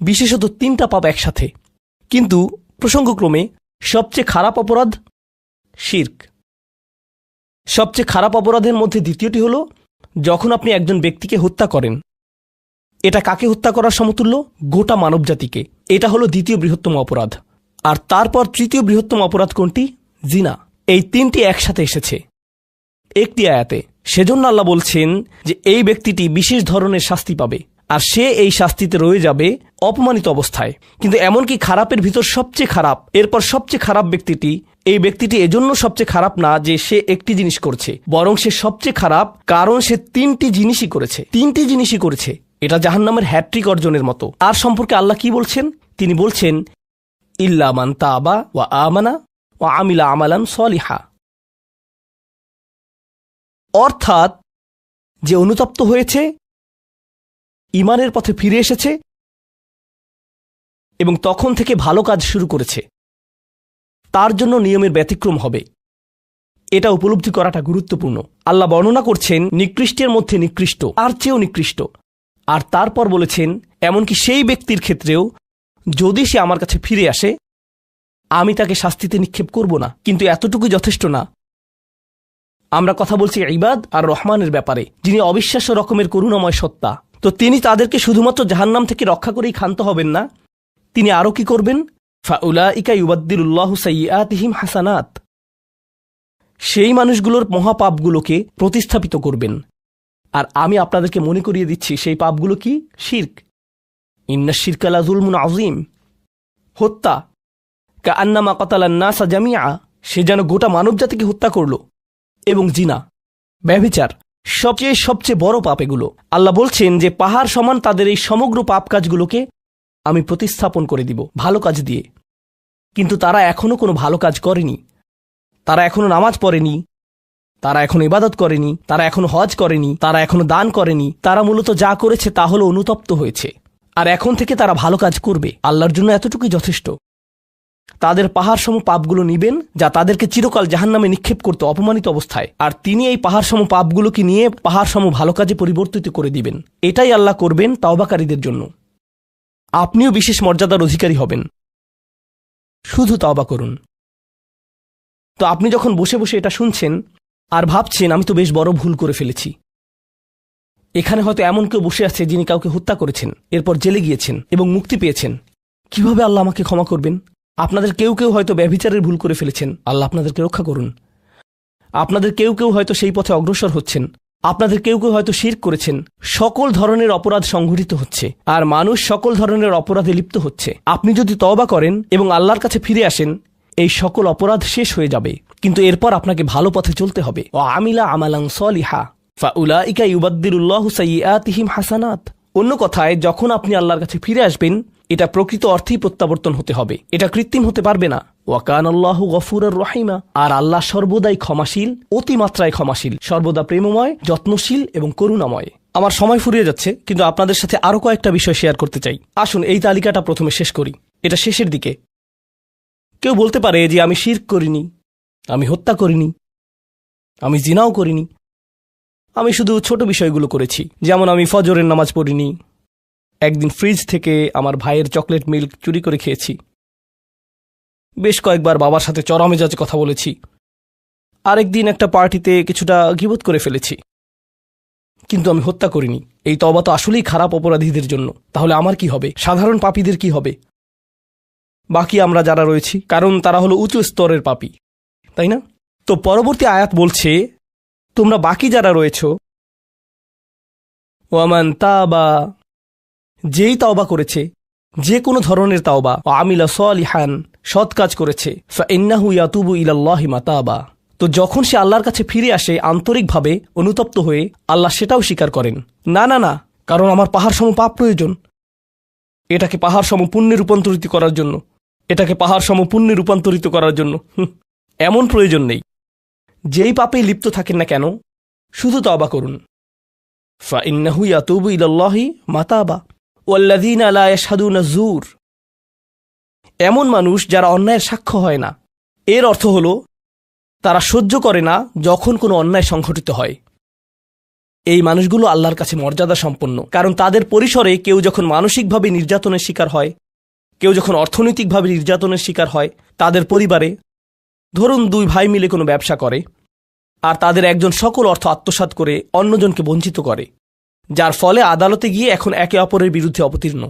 বিশেষত 3টা পাপ একসাথে। কিন্তু প্রসঙ্গক্রমে সবচেয়ে খারাপ অপরাধ শিরক। সবচেয়ে খারাপ অপরাধের মধ্যে দ্বিতীয়টি হল যখন আপনি একজন ব্যক্তিকে হত্যা করেন। এটা কাকে হত্যা করার সমতুল্য? গোটা মানবজাতিকে। এটা হলো দ্বিতীয় বৃহত্তম অপরাধ। আর তারপর তৃতীয় বৃহত্তম অপরাধ কোনটি? জিনা। এই 3টি একসাথে এসেছে একটি আয়াতে। সেজন্য আল্লাহ বলছেন যে এই ব্যক্তিটি বিশেষ ধরনের শাস্তি পাবে, আর সে এই শাস্তিতে রয়ে যাবে অপমানিত অবস্থায়। কিন্তু এমনকি খারাপের ভিতর সবচেয়ে খারাপ, এরপর সবচেয়ে খারাপ ব্যক্তিটি, এই ব্যক্তিটি এজন্য সবচেয়ে খারাপ না যে সে একটি জিনিস করছে, বরং সে সবচেয়ে খারাপ কারণ সে 3টি জিনিসই করেছে। 3টি জিনিসই করেছে। এটা জাহান্নামের হ্যাট্রিক অর্জনের মতো। আর সম্পর্কে আল্লাহ কি বলছেন? তিনি বলছেন ইল্লা মান তাবা ওয়া আমানা ওয়া আমিলা আমালান সলিহা। অর্থাৎ যে অনুতপ্ত হয়েছে, ঈমানের পথে ফিরে এসেছে এবং তখন থেকে ভালো কাজ শুরু করেছে, তার জন্য নিয়মের ব্যতিক্রম হবে। এটা উপলব্ধি করাটা গুরুত্বপূর্ণ। আল্লাহ বর্ণনা করছেন নিকৃষ্টের মধ্যে নিকৃষ্ট, আর চেয়েও নিকৃষ্ট। আর তারপর বলেছেন এমনকি সেই ব্যক্তির ক্ষেত্রেও যদি সে আমার কাছে ফিরে আসে, আমি তাকে শাস্তিতে নিক্ষেপ করব না। কিন্তু এতটুকু যথেষ্ট না। আমরা কথা বলছি ইবাদ আর রহমানের ব্যাপারে, যিনি অবিশ্বাস্য রকমের করুণাময় সত্তা। তো তিনি তাদেরকে শুধুমাত্র জাহান্নাম থেকে রক্ষা করেই ক্ষান্ত হবেন না, তিনি আরও কি করবেন? ফাউলাইকা ইউবাদদিলুল্লাহু সাইয়্যাতিহিম হাসানাত। সেই মানুষগুলোর মহাপাপগুলোকে প্রতিস্থাপিত করবেন। আর আমি আপনাদেরকে মনে করিয়ে দিচ্ছি সেই পাপগুলো কি? শিরক। ইন্নাশ শিরকা লাযুলমুন আযীম। হত্যা, কাআন্নামা কাতালান নাসা জামিআ, সে যেন গোটা মানবজাতিকে হত্যা করল। এবং জিনা, ব্যভিচার, সবচেয়ে বড় পাপ এগুলো। আল্লাহ বলছেন যে পাহাড় সমান তাদের এই সমগ্র পাপ কাজগুলোকে আমি প্রতিস্থাপন করে দিব ভালো কাজ দিয়ে। কিন্তু তারা এখনো কোনো ভালো কাজ করেনি, তারা এখনো নামাজ পড়েনি, তারা এখনো ইবাদত করেনি, তারা এখনো হজ করেনি, তারা এখনো দান করেনি। তারা মূলত যা করেছে তা হলো অনুতপ্ত হয়েছে। আর এখন থেকে তারা ভালো কাজ করবে। আল্লাহর জন্য এতটুকুই যথেষ্ট। তাদের পাহাড়সম পাপগুলো নিবেন, যা তাদেরকে চিরকাল জাহান্নামে নিক্ষেপ করতে অপমানিত অবস্থায়, আর তিনি এই পাহাড়সম পাপগুলোকে নিয়ে পাহাড়সম ভালো কাজে পরিবর্তিত করে দিবেন। এটাই আল্লাহ করবেন তাওবাকারীদের জন্য। আপনিও বিশেষ মর্যাদার অধিকারী হবেন। শুধু তাওবা করুন। তো আপনি যখন বসে বসে এটা শুনছেন আর ভাবছেন আমি তো বেশ বড় ভুল করে ফেলেছি, এখানে হয়তো এমন কেউ বসে আছে যিনি কাউকে হত্যা করেছেন, এরপর জেলে গিয়েছেন এবং মুক্তি পেয়েছেন। কিভাবে আল্লাহ আমাকে ক্ষমা করবেন? আপনাদের কেউ কেউ হয়তো ব্যভিচারের ভুল করে ফেলেছেন, আল্লাহ আপনাদেরকে রক্ষা করুন। আপনাদের কেউ কেউ হয়তো সেই পথে অগ্রসর হচ্ছেন, আপনাদের কেউ কেউ হয়তো শিরক করেছেন। সকল ধরনের অপরাধ সংঘটিত হচ্ছে, আর মানুষ সকল ধরনের অপরাধে লিপ্ত হচ্ছে। আপনি যদি তওবা করেন এবং আল্লাহর কাছে ফিরে আসেন, এই সকল অপরাধ শেষ হয়ে যাবে। কিন্তু এরপর আপনাকে ভালো পথে চলতে হবে। ওয়া আমিলা আমালান সলিহা ফাউলাইকা ইউবাদদিলুল্লাহু সাইয়্যাতিহিম হাসানাত। অন্য কথায়, যখন আপনি আল্লাহর কাছে ফিরে আসবেন, এটা প্রকৃত অর্থেই প্রত্যাবর্তন হতে হবে, এটা কৃত্রিম হতে পারবে না। ওয়া কানাল্লাহু গফুরুর রহিমা। আর আল্লাহ সর্বদাই ক্ষমাশীল, অতিমাত্রায় ক্ষমাশীল, সর্বদা প্রেমময়, যত্নশীল এবং করুণাময়। আমার সময় ফুরিয়ে যাচ্ছে, কিন্তু আপনাদের সাথে আরও কয়েকটা বিষয় শেয়ার করতে চাই। আসুন এই তালিকাটা প্রথমে শেষ করি। এটা শেষের দিকে। কেউ বলতে পারে যে আমি শিরক করিনি, আমি হত্যা করিনি, আমি জিনাও করিনি, আমি শুধু ছোট বিষয়গুলো করেছি। যেমন আমি ফজরের নামাজ পড়িনি, একদিন ফ্রিজ থেকে আমার ভাইয়ের চকলেট মিল্ক চুরি করে খেয়েছি, বেশ কয়েকবার বাবার সাথে চড়া মেজাজে কথা বলেছি, আরেকদিন একটা পার্টিতে কিছুটা গীবত করে ফেলেছি। কিন্তু আমি হত্যা করিনি। এই তওবা তো আসলেই খারাপ অপরাধীদের জন্য। তাহলে আমার কি হবে? সাধারণ পাপীদের কি হবে? বাকি আমরা যারা রয়েছি, কারণ তারা হলো উঁচু স্তরের পাপী, তাই না? তো পরবর্তী আয়াত বলছে, তোমরা বাকি যারা রয়েছ, ওয়ামান তাবা, যেই তাওবা করেছে, যে কোনো ধরনের তাওবা, আমিলা সলিহান, সৎ কাজ করেছে, ফাইন্নাহু ইয়াতুবু ইলাল্লাহি মাতাবা, তো যখন সে আল্লাহর কাছে ফিরে আসে আন্তরিকভাবে অনুতপ্ত হয়ে, আল্লাহ সেটাও স্বীকার করেন। না না না, কারণ আমার পাহাড় সম পাপ প্রয়োজন, এটাকে পাহাড় সম পুণ্যে রূপান্তরিত করার জন্য, এটাকে পাহাড় সম পুণ্যে রূপান্তরিত করার জন্য এমন প্রয়োজন নেই। যেই পাপে লিপ্ত থাকেন না কেন, শুধু তওবা করুন। ফাইন্নাহু ইয়াতুবু ইলাল্লাহি মাতাবা ওয়াল্লাযীনা লা ইয়াশহাদুনা যুর। এমন মানুষ যারা অন্যায়ের সাক্ষ্য হয় না, এর অর্থ হলো তারা সহ্য করে না যখন কোনো অন্যায় সংঘটিত হয়। এই মানুষগুলো আল্লাহর কাছে মর্যাদা সম্পন্ন, কারণ তাদের পরিসরে কেউ যখন মানসিকভাবে নির্যাতনের শিকার হয়, কেউ যখন অর্থনৈতিকভাবে নির্যাতনের শিকার হয়, তাদের পরিবারে ধরুন 2 ভাই মিলে কোনো ব্যবসা করে আর তাদের একজন সকল অর্থ আত্মসাৎ করে অন্যজনকে বঞ্চিত করে, যার ফলে আদালতে গিয়ে এখন একে অপরের বিরুদ্ধে অবতীর্ণ।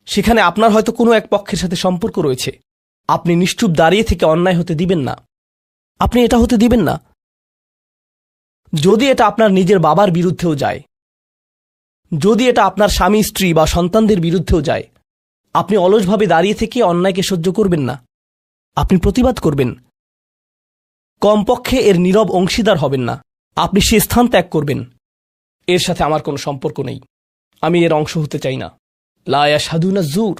সেখানে আপনার হয়তো কোনো এক পক্ষের সাথে সম্পর্ক রয়েছে, আপনি নিশ্চুপ দাঁড়িয়ে থেকে অন্যায় হতে দিবেন না। আপনি এটা হতে দিবেন না। যদি এটা আপনার নিজের বাবার বিরুদ্ধেও যায়, যদি এটা আপনার স্বামী স্ত্রী বা সন্তানদের বিরুদ্ধেও যায়, আপনি অলসভাবে দাঁড়িয়ে থেকে অন্যায়কে সহ্য করবেন না, আপনি প্রতিবাদ করবেন। কমপক্ষে এর নীরব অংশীদার হবেন না, আপনি সে স্থান ত্যাগ করবেন। এর সাথে আমার কোনো সম্পর্ক নেই, আমি এর অংশ হতে চাই না। লা ইয়াশহাদুনা যুর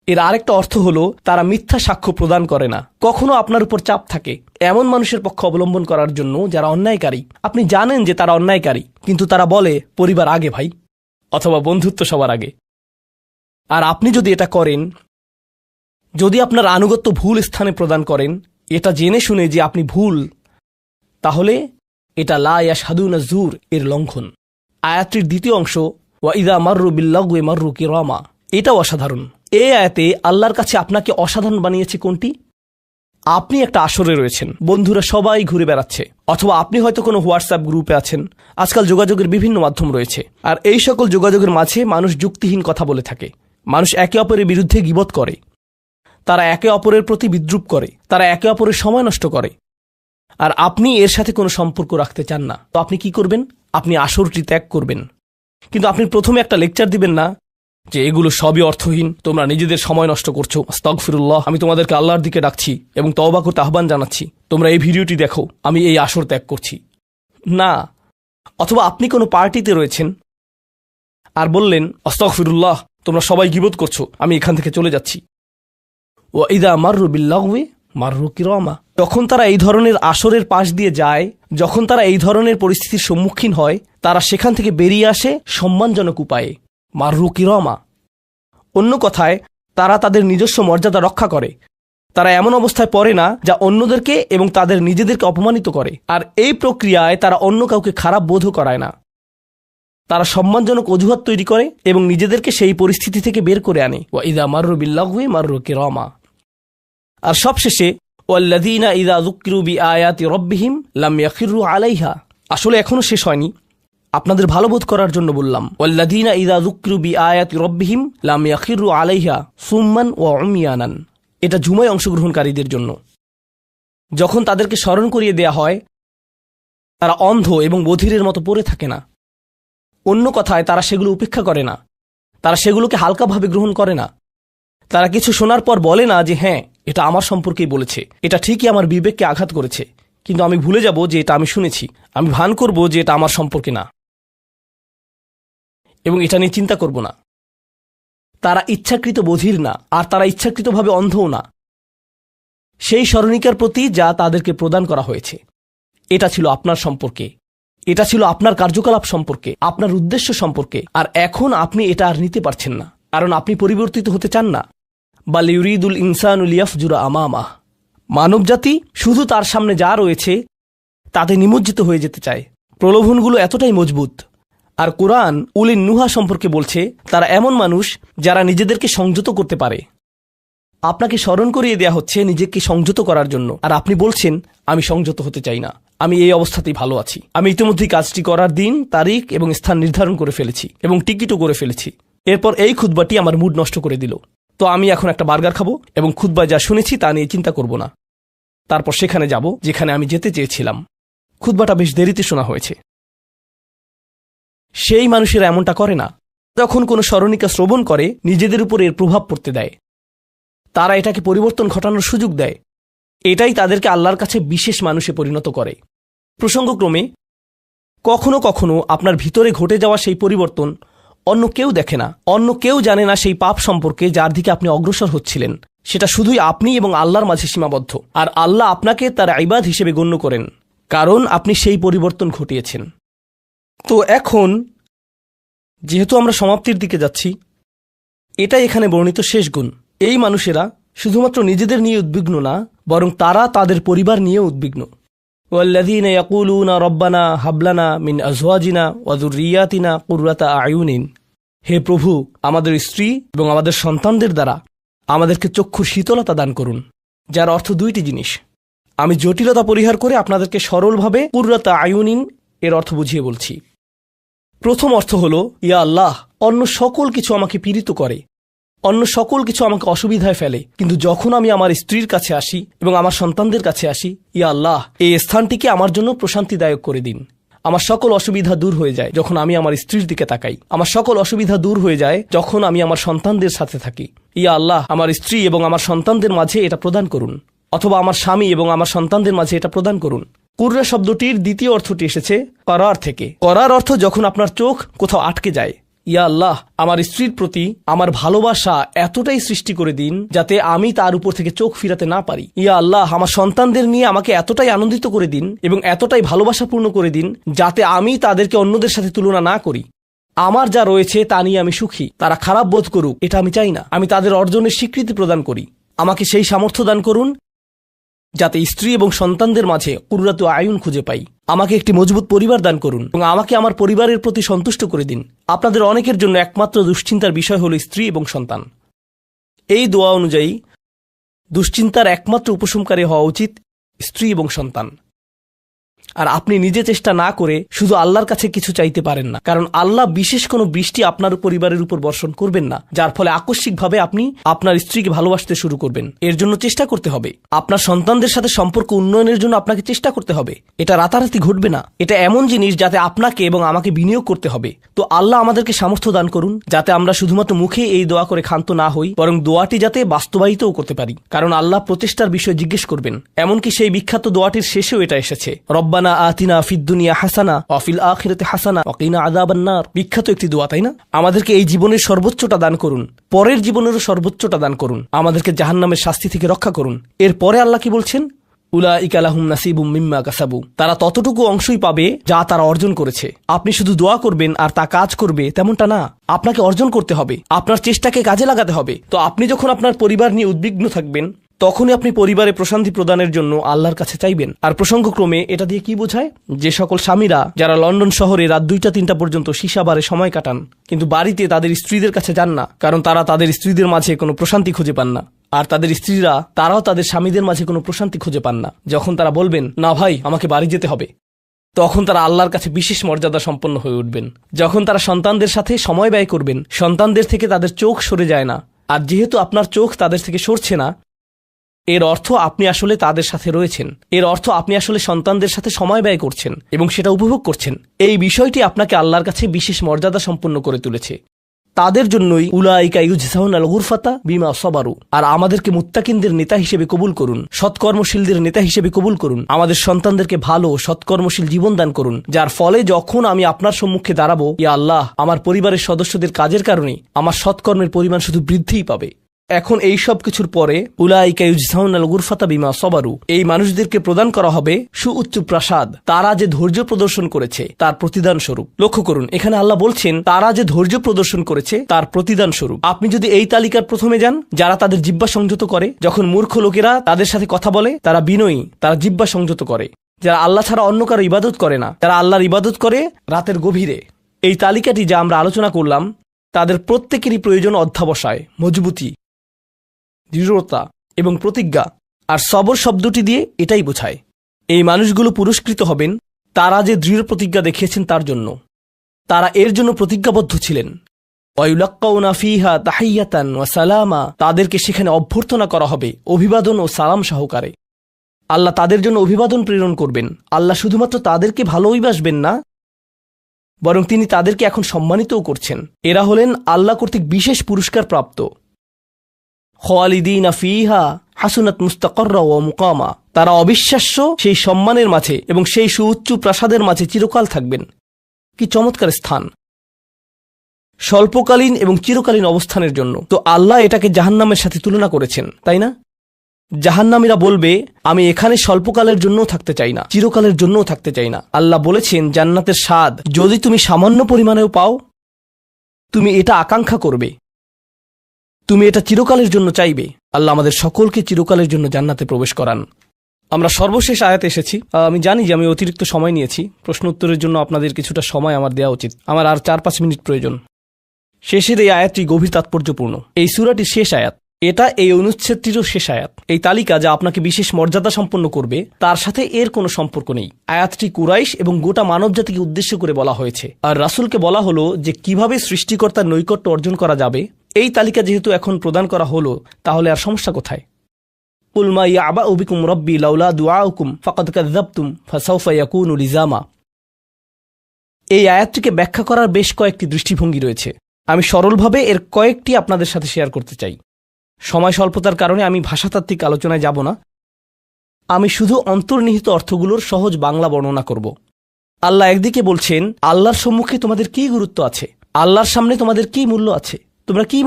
এর আরেকটা অর্থ হলো তারা মিথ্যা সাক্ষ্য প্রদান করে না। কখনো আপনার উপর চাপ থাকে এমন মানুষের পক্ষ অবলম্বন করার জন্য যারা অন্যায়কারী। আপনি জানেন যে তারা অন্যায়কারী, কিন্তু তারা বলে পরিবার আগে ভাই, অথবা বন্ধুত্ব সবার আগে। আর আপনি যদি এটা করেন, যদি আপনার আনুগত্য ভুল স্থানে প্রদান করেন, এটা জেনে শুনে যে আপনি ভুল, তাহলে এটা লা ইয়াশহাদুনা যুর এর লঙ্ঘন। আয়াতটির দ্বিতীয় অংশ ওয়া ইযা মাররু বিল্লাগwi মাররু কিরামা, এটাও অসাধারণ। এই আয়াতে আল্লাহর কাছে আপনাকে অসাধারণ বানিয়েছে কোনটি? আপনি একটা আসরে রয়েছেন, বন্ধুরা সবাই ঘুরে বেড়াচ্ছে, অথবা আপনি হয়তো কোনো হোয়াটসঅ্যাপ গ্রুপে আছেন। আজকাল যোগাযোগের বিভিন্ন মাধ্যম রয়েছে, আর এই সকল যোগাযোগের মাঝে মানুষ যুক্তিহীন কথা বলে থাকে, মানুষ একে অপরের বিরুদ্ধে গীবত করে, তারা একে অপরের প্রতি বিদ্রূপ করে, তারা একে অপরের সময় নষ্ট করে, আর আপনি এর সাথে কোনো সম্পর্ক রাখতে চান না। তো আপনি কি করবেন? আপনি আসরটি ত্যাগ করবেন। কিন্তু আপনি প্রথমে একটা লেকচার দিবেন না যে এগুলো সবই অর্থহীন, তোমরা নিজেদের সময় নষ্ট করছো, আস্তাগফিরুল্লাহ, আমি তোমাদেরকে আল্লাহর দিকে ডাকছি এবং তওবা করতে আহ্বান জানাচ্ছি, তোমরা এই ভিডিওটি দেখো, আমি এই আসর ত্যাগ করছি না। অথবা আপনি কোনো পার্টিতে রয়েছেন আর বললেন আস্তাগফিরুল্লাহ, তোমরা সবাই গীবত করছো, আমি এখান থেকে চলে যাচ্ছি। ওয়া ইযা মাররু বিল্লাগwi মাররু কিরামা, যখন তারা এই ধরনের আসরের পাশ দিয়ে যায়, যখন তারা এই ধরনের পরিস্থিতির সম্মুখীন হয়, তারা সেখান থেকে বেরিয়ে আসে সম্মানজনক উপায়ে, মাররু কিরামা। অন্য কথায়, তারা তাদের নিজস্ব মর্যাদা রক্ষা করে, তারা এমন অবস্থায় পড়ে না যা অন্যদেরকে এবং তাদের নিজেদেরকে অপমানিত করে। আর এই প্রক্রিয়ায় তারা অন্য কাউকে খারাপ বোধও করায় না, তারা সম্মানজনক অজুহাত তৈরি করে এবং নিজেদেরকে সেই পরিস্থিতি থেকে বের করে আনে। ওয়া ইযা মাররু বিল্লাগwi মাররু কিরামা। আর সবশেষে ওয়াল্লাযীনা ইযা যুকিরু বিআয়াতি রাব্বিহিম লাম ইয়াখিরু আলাইহা। আসলে এখনো শেষ হয়নি, আপনাদের ভালো বোধ করার জন্য বললাম। ওয়াল্লাযীনা ইযা যুকিরু বিআয়াতি রাব্বিহিম লাম ইয়াখিরু আলাইহা সুম্মান ওয়া উমিয়ানান। এটা জুমায় অংশগ্রহণকারীদের জন্য। যখন তাদেরকে স্মরণ করিয়ে দেয়া হয়, তারা অন্ধ এবং বধিরের মতো পড়ে থাকে না। অন্য কথায়, তারা সেগুলো উপেক্ষা করে না, তারা সেগুলোকে হালকাভাবে গ্রহণ করে না। তারা কিছু শোনার পর বলে না যে হ্যাঁ, এটা আমার সম্পর্কেই বলেছে, এটা ঠিকই আমার বিবেককে আঘাত করেছে, কিন্তু আমি ভুলে যাব যে এটা আমি শুনেছি, আমি ভান করব যে এটা আমার সম্পর্কে না, এবং এটা নিয়ে চিন্তা করব না। তারা ইচ্ছাকৃত বধির না, আর তারা ইচ্ছাকৃতভাবে অন্ধও না। সেই স্মরণিকার প্রতি যা তাদেরকে প্রদান করা হয়েছে, এটা ছিল আপনার সম্পর্কে, এটা ছিল আপনার কার্যকলাপ সম্পর্কে, আপনার উদ্দেশ্য সম্পর্কে। আর এখন আপনি এটা আর নিতে পারছেন না, কারণ আপনি পরিবর্তিত হতে চান না। বাল ইউরিদুল ইনসানু লিয়াফজুরা আমামাহ। মানবজাতি শুধু তার সামনে যা রয়েছে তাতে নিমজ্জিত হয়ে যেতে চায়। প্রলোভনগুলো এতটাই মজবুত। আর কোরআন উলিন নুহা সম্পর্কে বলছে, তারা এমন মানুষ যারা নিজেদেরকে সংযত করতে পারে। আপনাকে স্মরণ করিয়ে দেয়া হচ্ছে নিজেকে সংযত করার জন্য, আর আপনি বলছেন আমি সংযত হতে চাই না, আমি এই অবস্থাতেই ভালো আছি, আমি ইতিমধ্যেই কাজটি করার দিন, তারিখ এবং স্থান নির্ধারণ করে ফেলেছি এবং টিকিটও করে ফেলেছি। এরপর এই খুতবাটি আমার মুড নষ্ট করে দিল, তো আমি এখন একটা বার্গার খাবো এবং খুতবায় যা শুনেছি তা নিয়ে চিন্তা করব না। তারপর সেখানে যাব যেখানে আমি যেতে চেয়েছিলাম। খুতবাটা বেশ দেরিতে শোনা হয়েছে। সেই মানুষেরা এমনটা করে না। যখন কোনো স্মরণিকা শ্রবণ করে, নিজেদের উপর এর প্রভাব পড়তে দেয়, তারা এটাকে পরিবর্তন ঘটানোর সুযোগ দেয়। এটাই তাদেরকে আল্লাহর কাছে বিশেষ মানুষে পরিণত করে। প্রসঙ্গক্রমে কখনো কখনো আপনার ভিতরে ঘটে যাওয়া সেই পরিবর্তন অন্য কেউ দেখে না, অন্য কেউ জানে না সেই পাপ সম্পর্কে যার দিকে আপনি অগ্রসর হচ্ছিলেন। সেটা শুধুই আপনি এবং আল্লাহর মাঝে সীমাবদ্ধ, আর আল্লাহ আপনাকে তার ইবাদ হিসেবে গণ্য করেন, কারণ আপনি সেই পরিবর্তন ঘটিয়েছেন। তো এখন যেহেতু আমরা সমাপ্তির দিকে যাচ্ছি, এটাই এখানে বর্ণিত শেষ গুণ। এই মানুষেরা শুধুমাত্র নিজেদের নিয়ে উদ্বিগ্ন না, বরং তারা তাদের পরিবার নিয়ে উদ্বিগ্ন। ওয়াল্লাযীনা ইয়াকুলুনা রব্বানা হাবলানা মিন আজওয়াজিনা ওয়া যুররিয়াতিনা কুররাতা আয়ুনিন। হে প্রভু, আমাদের স্ত্রী এবং আমাদের সন্তানদের দ্বারা আমাদেরকে চক্ষুর শীতলতা দান করুন, যার অর্থ দুইটি জিনিস। আমি জটিলতা পরিহার করে আপনাদেরকে সরলভাবে কুররাতা আয়ুনিন এর অর্থ বুঝিয়ে বলছি। প্রথম অর্থ হল, ইয়া আল্লাহ, অন্য সকল কিছু আমাকে পীড়িত করে, অন্য সকল কিছু আমাকে অসুবিধায় ফেলে, কিন্তু যখন আমি আমার স্ত্রীর কাছে আসি এবং আমার সন্তানদের কাছে আসি, ইয়া আল্লাহ, এই স্থানটিকে আমার জন্য প্রশান্তিদায়ক করে দিন। আমার সকল অসুবিধা দূর হয়ে যায় যখন আমি আমার স্ত্রীর দিকে তাকাই, আমার সকল অসুবিধা দূর হয়ে যায় যখন আমি আমার সন্তানদের সাথে থাকি। ইয়া আল্লাহ, আমার স্ত্রী এবং আমার সন্তানদের মাঝে এটা প্রদান করুন, অথবা আমার স্বামী এবং আমার সন্তানদের মাঝে এটা প্রদান করুন। কুররা শব্দটির দ্বিতীয় অর্থটি এসেছে করার থেকে। করার অর্থ যখন আপনার চোখ কোথাও আটকে যায়। ইয়া আল্লাহ, আমার স্ত্রীর প্রতি আমার ভালোবাসা এতটাই সৃষ্টি করে দিন যাতে আমি তার উপর থেকে চোখ ফিরাতে না পারি। ইয়া আল্লাহ, আমার সন্তানদের নিয়ে আমাকে এতটাই আনন্দিত করে দিন এবং এতটাই ভালোবাসাপূর্ণ করে দিন যাতে আমি তাদেরকে অন্যদের সাথে তুলনা না করি। আমার যা রয়েছে তা নিয়ে আমি সুখী, তারা খারাপ বোধ করুক এটা আমি চাই না। আমি তাদের অর্জনের স্বীকৃতি প্রদান করি। আমাকে সেই সামর্থ্য দান করুন যাতে স্ত্রী এবং সন্তানদের মাঝে কুররাতু আয়ুন খুঁজে পাই। আমাকে একটি মজবুত পরিবার দান করুন এবং আমাকে আমার পরিবারের প্রতি সন্তুষ্ট করে দিন। আপনাদের অনেকের জন্য একমাত্র দুশ্চিন্তার বিষয় হল স্ত্রী এবং সন্তান। এই দোয়া অনুযায়ী দুশ্চিন্তার একমাত্র উপশমকারী হওয়া উচিত স্ত্রী এবং সন্তান। আর আপনি নিজে চেষ্টা না করে শুধু আল্লাহর কাছে কিছু চাইতে পারেন না, কারণ আল্লাহ বিশেষ কোনো বৃষ্টি আপনার পরিবারের উপর বর্ষণ করবেন না, যার ফলে আকস্মিকভাবে আপনি আপনার স্ত্রীকে ভালোবাসতে শুরু করবেন। এর জন্য চেষ্টা করতে হবে। আপনার সন্তানদের সাথে সম্পর্ক উন্নয়নের জন্য আপনাকে চেষ্টা করতে হবে। এটা রাতারাতি ঘটবে না। এটা এমন জিনিস যাতে আপনাকে এবং আমাকে বিনিয়োগ করতে হবে। তো আল্লাহ আমাদেরকে সামর্থ্য দান করুন যাতে আমরা শুধুমাত্র মুখে এই দোয়া করে ক্ষান্ত না হই, বরং দোয়াটি যাতে বাস্তবায়িতও করতে পারি, কারণ আল্লাহ প্রচেষ্টার বিষয়ে জিজ্ঞেস করবেন। এমনকি সেই বিখ্যাত দোয়াটির শেষেও এটা এসেছে, রব্বানা আতিনা ফিদ দুনিয়া হাসানা ওয়া ফিল আখিরাতি হাসানা ওয়া কিনা আযাবান নার। বিখ্যাত একটি দোয়া, তাই না? আমাদেরকে এই জীবনের সর্বোচ্চটা দান করুন, পরের জীবনেরও সর্বোচ্চটা দান করুন, আমাদেরকে জাহান্নামের শাস্তি থেকে রক্ষা করুন। এরপরে আল্লাহ কি বলছেন? উলাইকা লাহুম নাসিবুম মিম্মা কাসাবু। তারা ততটুকু অংশই পাবে যা তারা অর্জন করেছে। আপনি শুধু দোয়া করবেন আর তা কাজ করবে তেমনটা না। আপনাকে অর্জন করতে হবে, আপনার চেষ্টাকে কাজে লাগাতে হবে। তো আপনি যখন আপনার পরিবার নিয়ে উদ্বিগ্ন থাকবেন, তখনই আপনি পরিবারে প্রশান্তি প্রদানের জন্য আল্লাহর কাছে চাইবেন। আর প্রসঙ্গক্রমে এটা দিয়ে কি বোঝায়? যে সকল স্বামীরা যারা লন্ডন শহরে রাত 2টা-3টা পর্যন্ত সীসা বারে সময় কাটান, কিন্তু বাড়িতে তাদের স্ত্রীদের কাছে যান না, কারণ তারা তাদের স্ত্রীদের মাঝে কোনো প্রশান্তি খুঁজে পান না। আর তাদের স্ত্রীরা তারাও তাদের স্বামীদের মাঝে কোনো প্রশান্তি খুঁজে পান না। যখন তারা বলবেন, না ভাই আমাকে বাড়ি যেতে হবে, তখন তারা আল্লাহর কাছে বিশেষ মর্যাদা সম্পন্ন হয়ে উঠবেন। যখন তারা সন্তানদের সাথে সময় ব্যয় করবেন, সন্তানদের থেকে তাদের চোখ সরে যায় না। আর যেহেতু আপনার চোখ তাদের থেকে সরছে না, এর অর্থ আপনি আসলে তাদের সাথে রয়েছেন। এর অর্থ আপনি আসলে সন্তানদের সাথে সময় ব্যয় করছেন এবং সেটা উপভোগ করছেন। এই বিষয়টি আপনাকে আল্লাহর কাছে বিশেষ মর্যাদা সম্পন্ন করে তুলেছে। তাদের জন্যই উলাইকা ইউজজাউনাল গুরফাতা বিমা সাবারু। আর আমাদেরকে মুত্তাকিনদের নেতা হিসেবে কবুল করুন, সৎকর্মশীলদের নেতা হিসেবে কবুল করুন। আমাদের সন্তানদেরকে ভালো সৎকর্মশীল জীবন দান করুন, যার ফলে যখন আমি আপনার সম্মুখে দাঁড়াবো, ইয়া আল্লাহ, আমার পরিবারের সদস্যদের কাজের কারণে আমার সৎকর্মের পরিমাণ শুধু বৃদ্ধিই পাবে। এখন এই সব কিছুর পরে উলাইকা ইউজজাউনাল গুরফাতা বিমা সাবারু, এই মানুষদেরকে প্রদান করা হবে সুউচ্চ প্রাসাদ, তারা যে ধৈর্য প্রদর্শন করেছে তার প্রতিদান স্বরূপ। লক্ষ্য করুন, এখানে আল্লাহ বলছেন তারা যে ধৈর্য প্রদর্শন করেছে তার প্রতিদান স্বরূপ। আপনি যদি এই তালিকার প্রথমে যান, যারা তাদের জিহ্বা সংযত করে, যখন মূর্খ লোকেরা তাদের সাথে কথা বলে তারা বিনয়ী, তারা জিহ্বা সংযত করে, যারা আল্লাহ ছাড়া অন্য কারো ইবাদত করে না, তারা আল্লাহর ইবাদত করে রাতের গভীরে। এই তালিকাটি যা আমরা আলোচনা করলাম, তাদের প্রত্যেকেরই প্রয়োজন অধ্যাবসায়, মজবুতি, দৃঢ়তা এবং প্রতিজ্ঞা। আর সবর শব্দটি দিয়ে এটাই বোঝায়। এই মানুষগুলো পুরস্কৃত হবেন তারা যে দৃঢ় প্রতিজ্ঞা দেখিয়েছেন তার জন্য। তারা এর জন্য প্রতিজ্ঞাবদ্ধ ছিলেন। ওয়ায়ুলাক্কাউনা ফিহা তাহিয়াতান ওয়া সালামা, তাদেরকে সেখানে অভ্যর্থনা করা হবে অভিবাদন ও সালাম সহকারে। আল্লাহ তাদের জন্য অভিবাদন প্রেরণ করবেন। আল্লাহ শুধুমাত্র তাদেরকে ভালোবাসবেন না, বরং তিনি তাদেরকে এখন সম্মানিতও করছেন। এরা হলেন আল্লাহ কর্তৃক বিশেষ পুরস্কার প্রাপ্ত। খালিদিনা ফিহা হাসুনাত মুস্তাকররা ওয়া মুকামা, তারা অবিশ্বাস্য সেই সম্মানের মাঝে এবং সেই সুউচ্চ প্রাসাদের মাঝে চিরকাল থাকবেন। কি চমৎকার স্থান, স্বল্পকালীন এবং চিরকালীন অবস্থানের জন্য। তো আল্লাহ এটাকে জাহান্নামের সাথে তুলনা করেছেন, তাই না? জাহান্নামীরা বলবে, আমি এখানে স্বল্পকালের জন্যও থাকতে চাই না, চিরকালের জন্যও থাকতে চাই না। আল্লাহ বলেছেন, জান্নাতের স্বাদ যদি তুমি সামান্য পরিমাণেও পাও, তুমি এটা আকাঙ্ক্ষা করবে, তুমি এটা চিরকালের জন্য চাইবে। আল্লাহ আমাদের সকলকে চিরকালের জন্য জান্নাতে প্রবেশ করান। আমরা সর্বশেষ আয়াতে এসেছি। আমি জানি যে আমি অতিরিক্ত সময় নিয়েছি, প্রশ্ন উত্তরের জন্য আপনাদের কিছুটা সময় আমার দেওয়া উচিত। আমার আর 4-5 মিনিট প্রয়োজন। শেষের এই আয়াতটি গভীর তাৎপর্যপূর্ণ। এই সূরাটির শেষ আয়াত, এটা এই অনুচ্ছেদটিরও শেষ আয়াত। এই তালিকা যা আপনাকে বিশেষ মর্যাদা সম্পন্ন করবে, তার সাথে এর কোনো সম্পর্ক নেই। আয়াতটি কুরাইশ এবং গোটা মানবজাতিকে উদ্দেশ্য করে বলা হয়েছে, আর রাসূলকে বলা হলো যে কিভাবে সৃষ্টিকর্তার নৈকট্য অর্জন করা যাবে। এই তালিকা যেহেতু এখন প্রদান করা হলো, তাহলে আর সমস্যা কোথায়? কুল মা ইয়াবাউ বিকুম রাব্বি লাউলা দুআউকুম ফাকাদ কাযযাবতুম ফাসাউফা ইয়াকুনু লিজামা। এই আয়াতটিকে ব্যাখ্যা করার বেশ কয়েকটি দৃষ্টিভঙ্গি রয়েছে। আমি সরলভাবে এর কয়েকটি আপনাদের সাথে শেয়ার করতে চাই। সময় স্বল্পতার কারণে আমি ভাষাতাত্ত্বিক আলোচনায় যাব না, আমি শুধু অন্তর্নিহিত অর্থগুলোর সহজ বাংলা বর্ণনা করব। আল্লাহ একদিকে বলছেন, আল্লাহর সম্মুখে তোমাদের কি গুরুত্ব আছে, আল্লাহর সামনে তোমাদের কি মূল্য আছে, তোমরা কি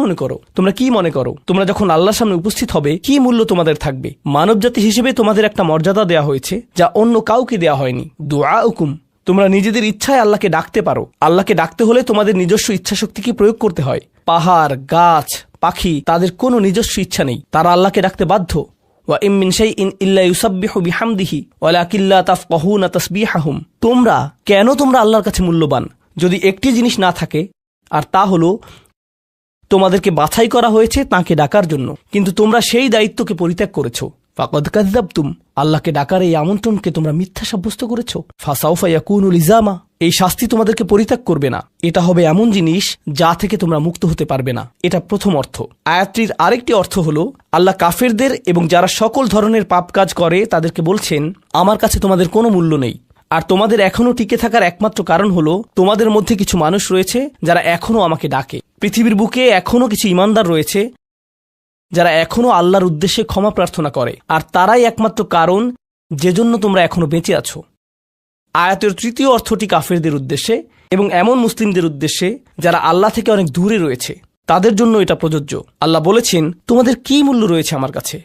মনে করো, তোমরা যখন আল্লাহর সামনে উপস্থিত হবে কি মূল্য তোমাদের থাকবে। মানবজাতি হিসেবে তোমাদের একটা মর্যাদা দেয়া হয়েছে যা অন্য কাউকে দেয়া হয়নি। দুআউকুম, তোমরা নিজেদের ইচ্ছায় আল্লাহকে ডাকতে পারো। আল্লাহকে ডাকতে হলে তোমাদের নিজস্ব ইচ্ছাশক্তিকে প্রয়োগ করতে হয়। পাহাড়, গাছ, পাখি, তাদের কোনো নিজস্ব ইচ্ছা নেই, তারা আল্লাহকে ডাকতে বাধ্য। ওয়া ইম মিন শাইইন ইল্লা ইউসাব্বিহু বিহামদিহি ওয়ালাকিন লা তাফকাহুনা তাসবিহাহুম। তোমরা আল্লাহর কাছে মূল্যবান যদি একটি জিনিস না থাকে, আর তা হলো তোমাদেরকে বাছাই করা হয়েছে তাঁকে ডাকার জন্য, কিন্তু তোমরা সেই দায়িত্বকে পরিত্যাগ করেছো। ফাকাদ কাযযাবতুম, আল্লাহকে ডাকার এই আমন্ত্রণকে তোমরা মিথ্যা সাব্যস্ত করেছো। ফাসাউফা ইয়াকুনু লিজামা, এই শাস্তি তোমাদেরকে পরিত্যাগ করবে না। এটা হবে এমন জিনিস যা থেকে তোমরা মুক্ত হতে পারবে না। এটা প্রথম অর্থ। আয়াতটির আরেকটি অর্থ হলো, আল্লাহ কাফেরদের এবং যারা সকল ধরনের পাপ কাজ করে তাদেরকে বলছেন, আমার কাছে তোমাদের কোনো মূল্য নেই। আর তোমাদের এখনও টিকে থাকার একমাত্র কারণ হলো তোমাদের মধ্যে কিছু মানুষ রয়েছে যারা এখনও আমাকে ডাকে। পৃথিবীর বুকে এখনও কিছু ঈমানদার রয়েছে যারা এখনও আল্লাহর উদ্দেশ্যে ক্ষমা প্রার্থনা করে, আর তারাই একমাত্র কারণ যে জন্য তোমরা এখনও বেঁচে আছো। আয়াতের তৃতীয় অর্থটি কাফেরদের উদ্দেশ্যে এবং এমন মুসলিমদের উদ্দেশ্যে যারা আল্লাহ থেকে অনেক দূরে রয়েছে, তাদের জন্য এটা প্রযোজ্য। আল্লাহ বলেছেন, তোমাদের কি মূল্য রয়েছে আমার কাছে?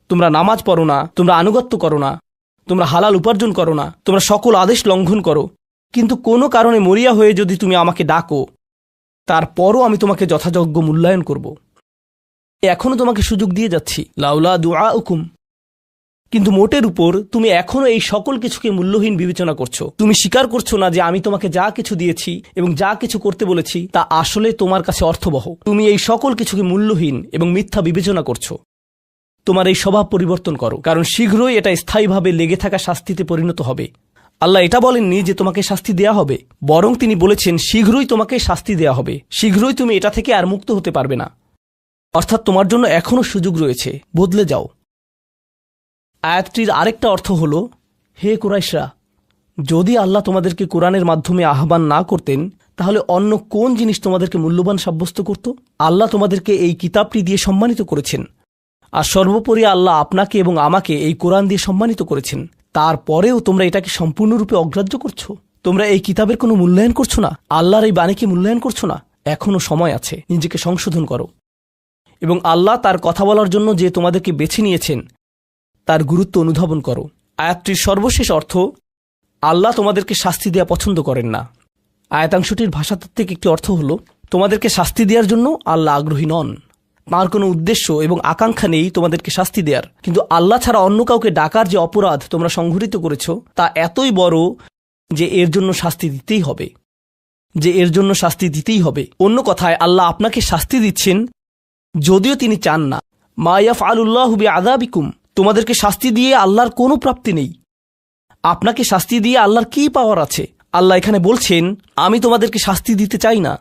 তোমরা নামাজ পড়ো না, তোমরা আনুগত্য করো না, তোমরা হালাল উপার্জন করো না, তোমরা সকল আদেশ লঙ্ঘন করো, কিন্তু কোনো কারণে মরিয়া হয়ে যদি তুমি আমাকে ডাকো, তারপরও আমি তোমাকে যথাযোগ্য মূল্যায়ন করব। এখনও তোমাকে সুযোগ দিয়ে যাচ্ছি, লাউলা দুআউকুম, কিন্তু মোটের উপর তুমি এখনও এই সকল কিছুকে মূল্যহীন বিবেচনা করছো। তুমি স্বীকার করছো না যে আমি তোমাকে যা কিছু দিয়েছি এবং যা কিছু করতে বলেছি তা আসলে তোমার কাছে অর্থবহ। তুমি এই সকল কিছুকে মূল্যহীন এবং মিথ্যা বিবেচনা করছো। তোমার এই স্বভাব পরিবর্তন করো, কারণ শীঘ্রই এটা স্থায়ীভাবে লেগে থাকা শাস্তিতে পরিণত হবে। আল্লাহ এটা বলেননি যে তোমাকে শাস্তি দেয়া হবে, বরং তিনি বলেছেন শীঘ্রই তোমাকে শাস্তি দেয়া হবে, শীঘ্রই তুমি এটা থেকে আর মুক্ত হতে পারবে না। অর্থাৎ তোমার জন্য এখনও সুযোগ রয়েছে, বদলে যাও। আয়াতটির আরেকটা অর্থ হল, হে কুরাইশরা, যদি আল্লাহ তোমাদেরকে কোরআনের মাধ্যমে আহ্বান না করতেন, তাহলে অন্য কোন জিনিস তোমাদেরকে মূল্যবান সাব্যস্ত করত? আল্লাহ তোমাদেরকে এই কিতাবটি দিয়ে সম্মানিত করেছেন, আর সর্বোপরি আল্লাহ আপনাকে এবং আমাকে এই কোরআন দিয়ে সম্মানিত করেছেন। তারপরেও তোমরা এটাকে সম্পূর্ণরূপে অগ্রাহ্য করছো। তোমরা এই কিতাবের কোনো মূল্যায়ন করছো না, আল্লাহর এই বাণীকে মূল্যায়ন করছো না। এখনও সময় আছে, নিজেকে সংশোধন করো এবং আল্লাহ তার কথা বলার জন্য যে তোমাদেরকে বেছে নিয়েছেন তার গুরুত্ব অনুধাবন করো। আয়াতটির সর্বশেষ অর্থ, আল্লাহ তোমাদেরকে শাস্তি দেওয়া পছন্দ করেন না। আয়াতাংশটির ভাষাতাত্ত্বিক একটি অর্থ হল, তোমাদেরকে শাস্তি দেওয়ার জন্য আল্লাহ আগ্রহী নন। তাঁর কোনো উদ্দেশ্য এবং আকাঙ্ক্ষা নেই তোমাদেরকে শাস্তি দেওয়ার, কিন্তু আল্লাহ ছাড়া অন্য কাউকে ডাকার যে অপরাধ তোমরা সংঘটিত করেছ তা এতই বড় যে এর জন্য শাস্তি দিতেই হবে। অন্য কথায়, আল্লাহ আপনাকে শাস্তি দিচ্ছেন যদিও তিনি চান না। মা ইয়াফআলুল্লাহু বিআযাবিকুম, তোমাদেরকে শাস্তি দিয়ে আল্লাহর কোনো প্রাপ্তি নেই। আপনাকে শাস্তি দিয়ে আল্লাহর কি পাওয়ার আছে? আল্লাহ এখানে বলছেন, আমি তোমাদেরকে শাস্তি দিতে চাই না,